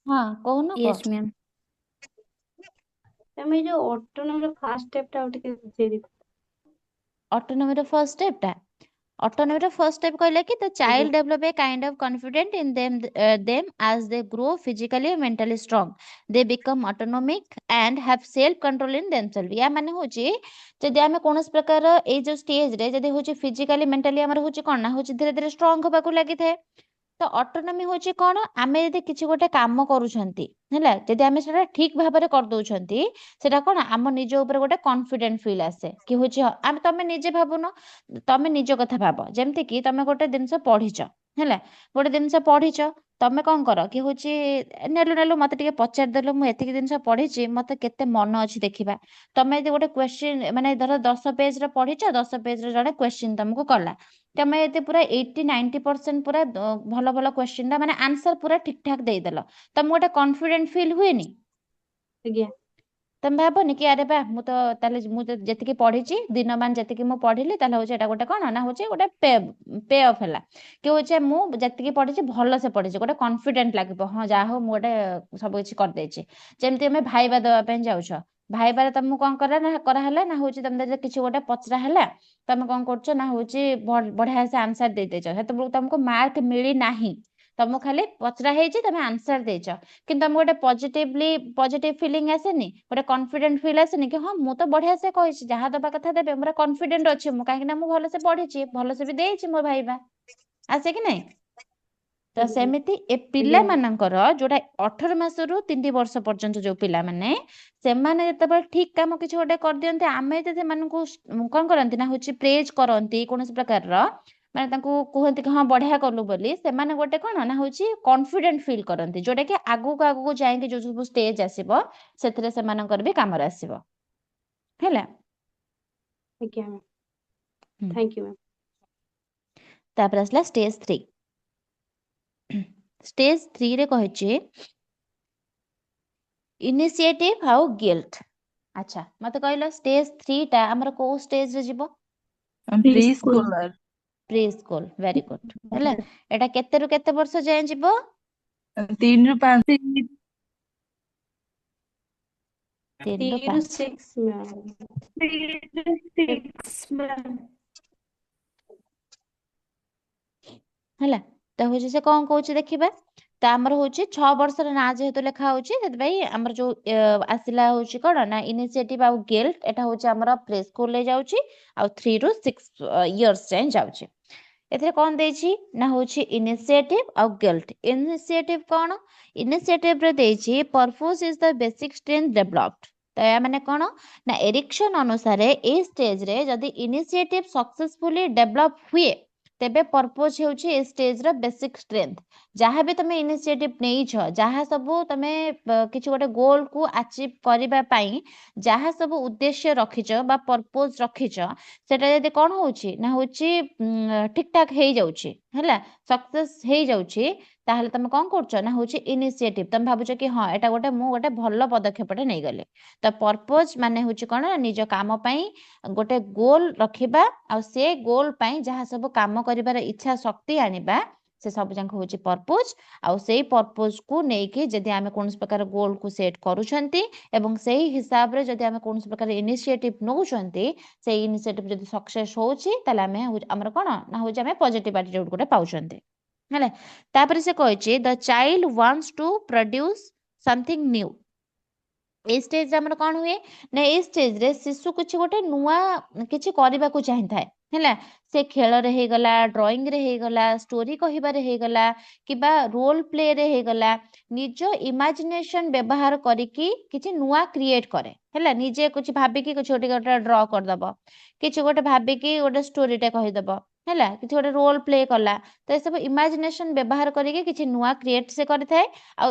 ହଁ କହୁନ Yes, କୁହ। ma'am. ତମେ ଯୋଉ ଅଟୋନୋମୀର ଫାର୍ଷ୍ଟ ଷ୍ଟେପଟା ଆଉ ଟିକେ ବୁଝେଇ ଦେଇଥିବ। ଅଟୋନୋମୀର ଫର୍ଷ୍ଟ ଷ୍ଟେପଟା, ଅଟୋନୋମୀର ଫର୍ଷ୍ଟ ଷ୍ଟେପ କହିଲେ କି ଦ child develop A kind of confident in them as they grow physically and mentally strong, they become autonomic and have self control in themselves। ୟା ମାନେ ହଉଛି ଯଦି ଆମେ କୌଣସି ପ୍ରକାର ଏଇ ଯୋଉ ଷ୍ଟେଜରେ ଯଦି ହଉଛି ଫିଜିକାଲି ମେଣ୍ଟାଲି ଆମର ହଉଛି କଣ ନା ହଉଛି ଧୀରେ ଧୀରେ ଷ୍ଟ୍ରଙ୍ଗ ହବାକୁ ଲାଗିଥାଏ। ତ ଅଟୋନୋମି ହଉଛି କଣ, ଆମେ ଯଦି କିଛି ଗୋଟେ କାମ କରୁଛନ୍ତି, ହେଲା, ଯଦି ଆମେ ସେଟା ଠିକ ଭାବରେ କରିଦଉଛନ୍ତି, ସେଟା କଣ ଆମ ନିଜ ଉପରେ ଗୋଟେ କନଫିଡେଣ୍ଟ ଫିଲ୍ ଆସେ କି ହଉଛି ଆମେ, ତମେ ନିଜେ ଭାବୁନ, ତମେ ନିଜ କଥା ଭାବ, ଯେମିତି କି ତମେ ଗୋଟେ ଜିନିଷ ପଢିଛ, ହେଲା, ଗୋଟେ ଜିନିଷ ପଢିଛ, ତମେ କଣ କର କି ହଉଛି ନେଲୁ ମତେ ଟିକେ ପଚାରିଦେଲୁ, ମୁଁ ଏତିକି ଜିନିଷ ପଢିଛି, ମତେ କେତେ ମନ ଅଛି ଦେଖିବା। ତମେ ଯଦି ଗୋଟେ କ୍ୱେଶ୍ଚିନ୍ ମାନେ ଧର 10 ପେଜର ପଢିଛ, 10 ପେଜର ଜଣେ କ୍ୱେଶ୍ଚିନ୍ ତମକୁ କଲା, ତମେ ଯଦି ପୁରା 80-90% ପୁରା ଭଲ ଭଲ କ୍ୱେଶ୍ଚିନ୍ଟା ମାନେ ଆନ୍ସର ପୁରା ଠିକ ଠାକ ଦେଇଦେଲ, ତମକୁ ଗୋଟେ କନଫିଡେଣ୍ଟ ଫିଲ୍ ହୁଏନି? ଆଜ୍ଞା। ତମେ ଭାବନି କି ଆରେ ବା ମୁଁ ତ ତାହେଲେ ମୁଁ ଯେତିକି ପଢିଛି ଦିନମାନ ଯେତିକି ମୁଁ ପଢିଲି, ତାହେଲେ ହଉଛି ଏଟା ଗୋଟେ କଣ ନା ହଉଛି ଗୋଟେ ପେ ଅଫ୍ ହେଲା କି ହଉଛି ମୁଁ ଯେତିକି ପଢିଛି ଭଲସେ ପଢିଛି, ଗୋଟେ କନଫିଡେଣ୍ଟ ଲାଗିବ, ହଁ ଯାହା ହଉ ମୁଁ ଗୋଟେ ସବୁ କିଛି କରିଦେଇଛି। ଯେମିତି ଆମେ ଭାଇବା ଦେବା ପାଇଁ ଯାଉଛ, ଭାଇବାରେ ତମକୁ କଣ କରାହେଲା ନା ହଉଛି ତମେ ଯଦି କିଛି ଗୋଟେ ପଚରା ହେଲା ତମେ କଣ କରୁଛ ନା ହଉଛି ବଢିଆ ସେ ଆନ୍ସର ଦେଇଦେଇଛ, ସେତେବେଳକୁ ତମକୁ ମାର୍କ ମିଳି ନାହିଁ, ତମକୁ ଖାଲି ପଚରା ହେଇଛି ତମେ ଆନ୍ସର ଦେଇଛ, କିନ୍ତୁ ତମକୁ ଗୋଟେ ପଜିଟିଭ ଫିଲିଂ ଆସେନି, ଗୋଟେ କନଫିଡେଣ୍ଟ ଫିଲ୍ ଆସେନି କି ହଁ ମୁଁ ତ ବଢିଆ ସେ କହିଛି, ଯାହା ଦବା କଥା ଦେବେ, ମୋର କନଫିଡେଣ୍ଟ ଅଛି ମୁଁ, କାହିଁକି ନା ମୁଁ ଭଲସେ ପଢିଛି, ଭଲସେ ବି ଦେଇଛି ମୋ ଭାଇବା, ଆସେ କି ନାଇଁ? ତ ଆଜ୍ଞା ସେମିତି ଏ ଆଜ୍ଞା ପିଲାମାନଙ୍କର ଯୋଉଟା 18 ମାସରୁ 3 ବର୍ଷ ପର୍ଯ୍ୟନ୍ତ ଯୋଉ ପିଲାମାନେ, ସେମାନେ ଯେତେବେଳେ ଠିକ କାମ କିଛି ଗୋଟେ କରିଦିଅନ୍ତି, ଆମେ ଯଦି ସେମାନଙ୍କୁ କଣ କରନ୍ତି ନା ହଉଛି ପ୍ରେଜ୍ କରନ୍ତି କୌଣସି ପ୍ରକାରର, ମାନେ ତାଙ୍କୁ କୁହନ୍ତି କି ହଁ ବଢିଆ କଲୁ ବୋଲି, ସେମାନେ ଗୋଟେ କଣ ନା ହଉଛି କନଫିଡେଣ୍ଟ ଫିଲ୍ କରନ୍ତି, ଯୋଉଟା କି ଆଗକୁ ଯାଇକି ଯୋଉ ସବୁ ଷ୍ଟେଜ ଆସିବ ସେଥିରେ ସେମାନଙ୍କର ବି କାମରେ ଆସିବ, ହେଲା। ଆଜ୍ଞା ମ୍ୟାମ୍, ହୁଁ। Thank you ma'am. ତାପରେ ଆସିଲା ଷ୍ଟେଜ 3। ଷ୍ଟେଜ 3 ରେ କହିଛି ଇନିସିଏଟିଭ ଆଉ ଗିଲ୍ଟ। ଆଚ୍ଛା ମତେ କହିଲ ଷ୍ଟେଜ 3 ଟା ଆମର କୋଉ ଷ୍ଟେଜ ରେ ଯିବ? Preschool. Preschooler. Pre school, very good, ହେଲା। ଏଟା କେତେରୁ କେତେ ବର୍ଷ ଯାଏଁ ଯିବ? 3 ରୁ 5 3 ରୁ 3 ରୁ 5, 6 ମ୍ୟାମ୍। 3 to 6 ma'am. ହେଲା। ତ ହଉଛି ସେ କଣ କହୁଛି ଦେଖିବା, ତ ଆମର ହଉଛି 6 ବର୍ଷର ନାଁ ଯେହେତୁ ଲେଖା ହଉଛି, ସେଥିପାଇଁ ଆମର ଯୋଉ ଆସିଲା ହଉଛି କଣ ନା ଇନିସିଏଟିଭ ଆଉ ଗିଲ୍ଟ, ଏଟା ହଉଛି ଆମର ପ୍ରି ସ୍କୁଲରେ ଯାଉଛି, ଆଉ 3 ରୁ 6 ଇୟର୍ସ ଯାଏଁ ଯାଉଛି। ଏଥିରେ କଣ ଦେଇଛି ନା ହଉଛି ଇନିସିଏଟିଭ ଆଉ ଗିଲ୍ଟ। ଇନିସିଏଟିଭ କଣ? ଇନିସିଏଟିଭ ରେ ଦେଇଛି propose is the basic strength developed. ତ ଏହା ମାନେ କଣ ନା ଏରିକ୍ସନ ଅନୁସାରେ ଏଇ ଷ୍ଟେଜରେ ଯଦି ଇନିସିଏଟିଭ ସକ୍ସେସଫୁଲି ଡେଭଲପ ହୁଏ, ତେବେ ପର୍ପୋଜ ହେଉଛି ଏ ଷ୍ଟେଜର ବେସିକ ଷ୍ଟ୍ରେନ୍ଥ। ଯାହା ବି ତମେ ଇନିସିଏଟିଭ ନେଇଛ, ଯାହା ସବୁ ତମେ କିଛି ଗୋଟେ ଗୋଲକୁ ଆଚିଭ କରିବା ପାଇଁ ଯାହା ସବୁ ଉଦ୍ଦେଶ୍ୟ ରଖିଛ ବା ପର୍ପୋଜ ରଖିଛ, ସେଟା ଯଦି କଣ ହଉଛି ନା ହଉଛି ଠିକ ଠାକ ହେଇଯାଉଛି, ହେଲା, ସକ୍ସେସ ହେଇଯାଉଛି, ତାହେଲେ ତମେ କଣ କରୁଛ ନା ହଉଛି ଇନିସିଏଟିଭ, ତମେ ଭାବୁଛ କି ହଁ ଏଟା ମୁଁ ଗୋଟେ ଭଲ ପଦକ୍ଷେପଟେ ନେଇଗଲି। ତ ପର୍ପୋଜ ମାନେ ହଉଛି କଣ, ନିଜ କାମ ପାଇଁ ଗୋଟେ ଗୋଲ ରଖିବା, ଆଉ ସେ ଗୋଲ ପାଇଁ ଯାହା ସବୁ କାମ କରିବାର ଇଚ୍ଛା ଶକ୍ତି ଆଣିବା, ସେ ସବୁ ଯାକ ହଉଛି ପର୍ପୋଜ। ଆଉ ସେଇ ପର୍ପୋଜକୁ ନେଇକି ଯଦି ଆମେ କୌଣସି ପ୍ରକାର ଗୋଲକୁ ସେଟ୍ କରୁଛନ୍ତି ଏବଂ ସେଇ ହିସାବରେ ଯଦି ଆମେ କୌଣସି ପ୍ରକାର ଇନିସିଏଟିଭ ନେଉଛନ୍ତି, ସେଇ ଇନିସିଏଟିଭ ଯଦି ସକ୍ସେସ ହଉଛି, ତାହେଲେ ଆମେ ଆମର କଣ ନା ହଉଛି ଆମେ ପଜିଟିଭ ଆଟିଟ୍ୟୁଡ ଗୋଟେ ପାଉଛନ୍ତି, ହେଲା। ତାପରେ ସେ କହିଛି the child wants to produce something new. ଏଇ ଷ୍ଟେଜରେ ଆମର କଣ ହୁଏ ନା ଏଇ ଷ୍ଟେଜରେ ଶିଶୁ କିଛି ଗୋଟେ ନୂଆ କିଛି କରିବାକୁ ଚାହିଁଥାଏ, ହେଲା। ସେ ଖେଳରେ ହେଇଗଲା, ଡ୍ରଇଂରେ ହେଇଗଲା, ଷ୍ଟୋରି କହିବାରେ ହେଇଗଲା, କିମ୍ବା ରୋଲ ପ୍ଲେରେ ହେଇଗଲା, ନିଜ ଇମାଜିନେସନ ବ୍ୟବହାର କରିକି କିଛି ନୂଆ କ୍ରିଏଟ କରେ, ହେଲା। ନିଜେ କିଛି ଭାବିକି କିଛି ଗୋଟେ ଡ୍ର କରିଦବ, କିଛି ଗୋଟେ ଭାବିକି ଗୋଟେ ଷ୍ଟୋରିଟେ କହିଦବ, ହେଲା, କିଛି ଗୋଟେ ରୋଲ ପ୍ଲେ କଲା। ତ ଏସବୁ ଇମାଜିନେସନ ବ୍ୟବହାର କରିକି କିଛି ନୂଆ କ୍ରିଏଟ ସେ କରିଥାଏ। ଆଉ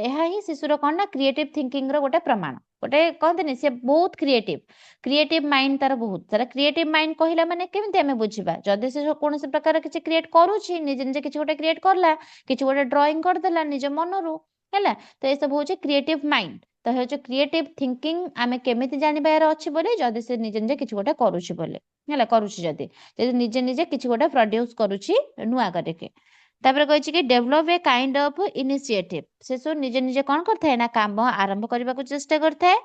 ଏହା ହିଁ ଶିଶୁର କଣ ନା କ୍ରିଏଟିଭ ଥିଙ୍କିଙ୍ଗର ଗୋଟେ ପ୍ରମାଣ, ଗୋଟେ କହନ୍ତିନି ସେ ବହୁତ କ୍ରିଏଟିଭ ମାଇଣ୍ଡ ତାର ବହୁତ ସାରା। କ୍ରିଏଟିଭ ମାଇଣ୍ଡ କହିଲା ମାନେ କେମିତି ଆମେ ବୁଝିବା, ଯଦି ସେ କୌଣସି ପ୍ରକାର କିଛି କ୍ରିଏଟ କରୁଛି, ନିଜେ ନିଜେ କିଛି ଗୋଟେ କ୍ରିଏଟ କଲା, କିଛି ଗୋଟେ ଡ୍ରଇଂ କରିଦେଲା ନିଜ ମନରୁ, ହେଲା, ତ ଏସବୁ ହଉଛି କ୍ରିଏଟିଭ ମାଇଣ୍ଡ। ତ ହେଉଛି କ୍ରିଏଟିଭ ଥିଙ୍କିଂ ଆମେ କେମିତି ଜାଣିବାର ଅଛି ବୋଲି, ଯଦି ସେ ନିଜେ ନିଜେ କିଛି ଗୋଟେ କରୁଛି ବୋଲି, ହେଲା, କରୁଛି ଯଦି ନିଜେ ନିଜେ କିଛି ଗୋଟେ ପ୍ରଡ୍ୟୁସ କରୁଛି ନୂଆ କରିକି। ତାପରେ କହିଛି କି develop A kind of initiative. ସେ ସବୁ ନିଜେ ନିଜେ କଣ କରିଥାଏ ନା କାମ ଆରମ୍ଭ କରିବାକୁ ଚେଷ୍ଟା କରିଥାଏ।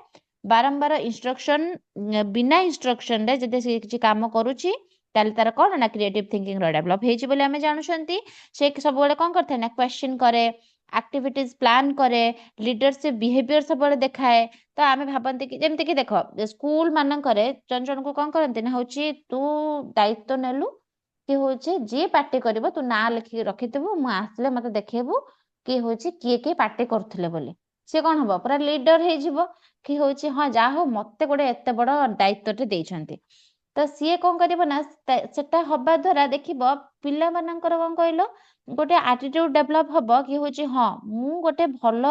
ବାରମ୍ବାର ବିନା ଇନଷ୍ଟ୍ରକ୍ସନରେ ଯଦି ସେ କିଛି କାମ କରୁଛି, ତାହେଲେ ତାର କଣ ନା କ୍ରିଏଟିଭ ଥିଙ୍କିଂ ଡେଭଲପ ହେଇଛି ବୋଲି ଆମେ ଜାଣୁଛନ୍ତି। ସେ ସବୁବେଳେ କଣ କରିଥାଏ ନା କ୍ୱେଶ୍ଚିନ କରେ, ଆକ୍ଟିଭିଟିଜ ପ୍ଲାନ୍ କରେ, ଲିଡରସିପ ବିହେଭିୟର ସବୁବେଳେ ଦେଖାଏ। ତ ଆମେ ଭାବନ୍ତି କି ଯେମିତି କି ଦେଖ ସ୍କୁଲ ମାନଙ୍କରେ ଜଣକୁ କଣ କରନ୍ତି ନା ହଉଛି ତୁ ଦାୟିତ୍ୱ ନେଲୁ କି ହଉଛି ଯିଏ ପାର୍ଟି କରିବ ତୁ ନାଁ ଲେଖିକି ରଖିଥିବୁ, ମୁଁ ଆସିଲେ ମତେ ଦେଖେଇବୁ କି ହଉଛି କିଏ କିଏ ପାର୍ଟି କରୁଥିଲେ ବୋଲି। ସେ କଣ ହବ ପୁରା ଲିଡର ହେଇଯିବ କି ହଉଛି ହଁ ଯାହା ହଉ ମତେ ଗୋଟେ ଏତେ ବଡ ଦାୟିତ୍ୱଟେ ଦେଇଛନ୍ତି। ତ ସିଏ କଣ କରିବ ନା ସେଟା ହବା ଦ୍ଵାରା ଦେଖିବ ପିଲାମାନଙ୍କର କଣ କହିଲ ଗୋଟେ ଆଟିଟ୍ୟୁଡ ଡେଭଲପ ହବ କି ହଉଛି ହଁ ମୁଁ ଗୋଟେ ଭଲ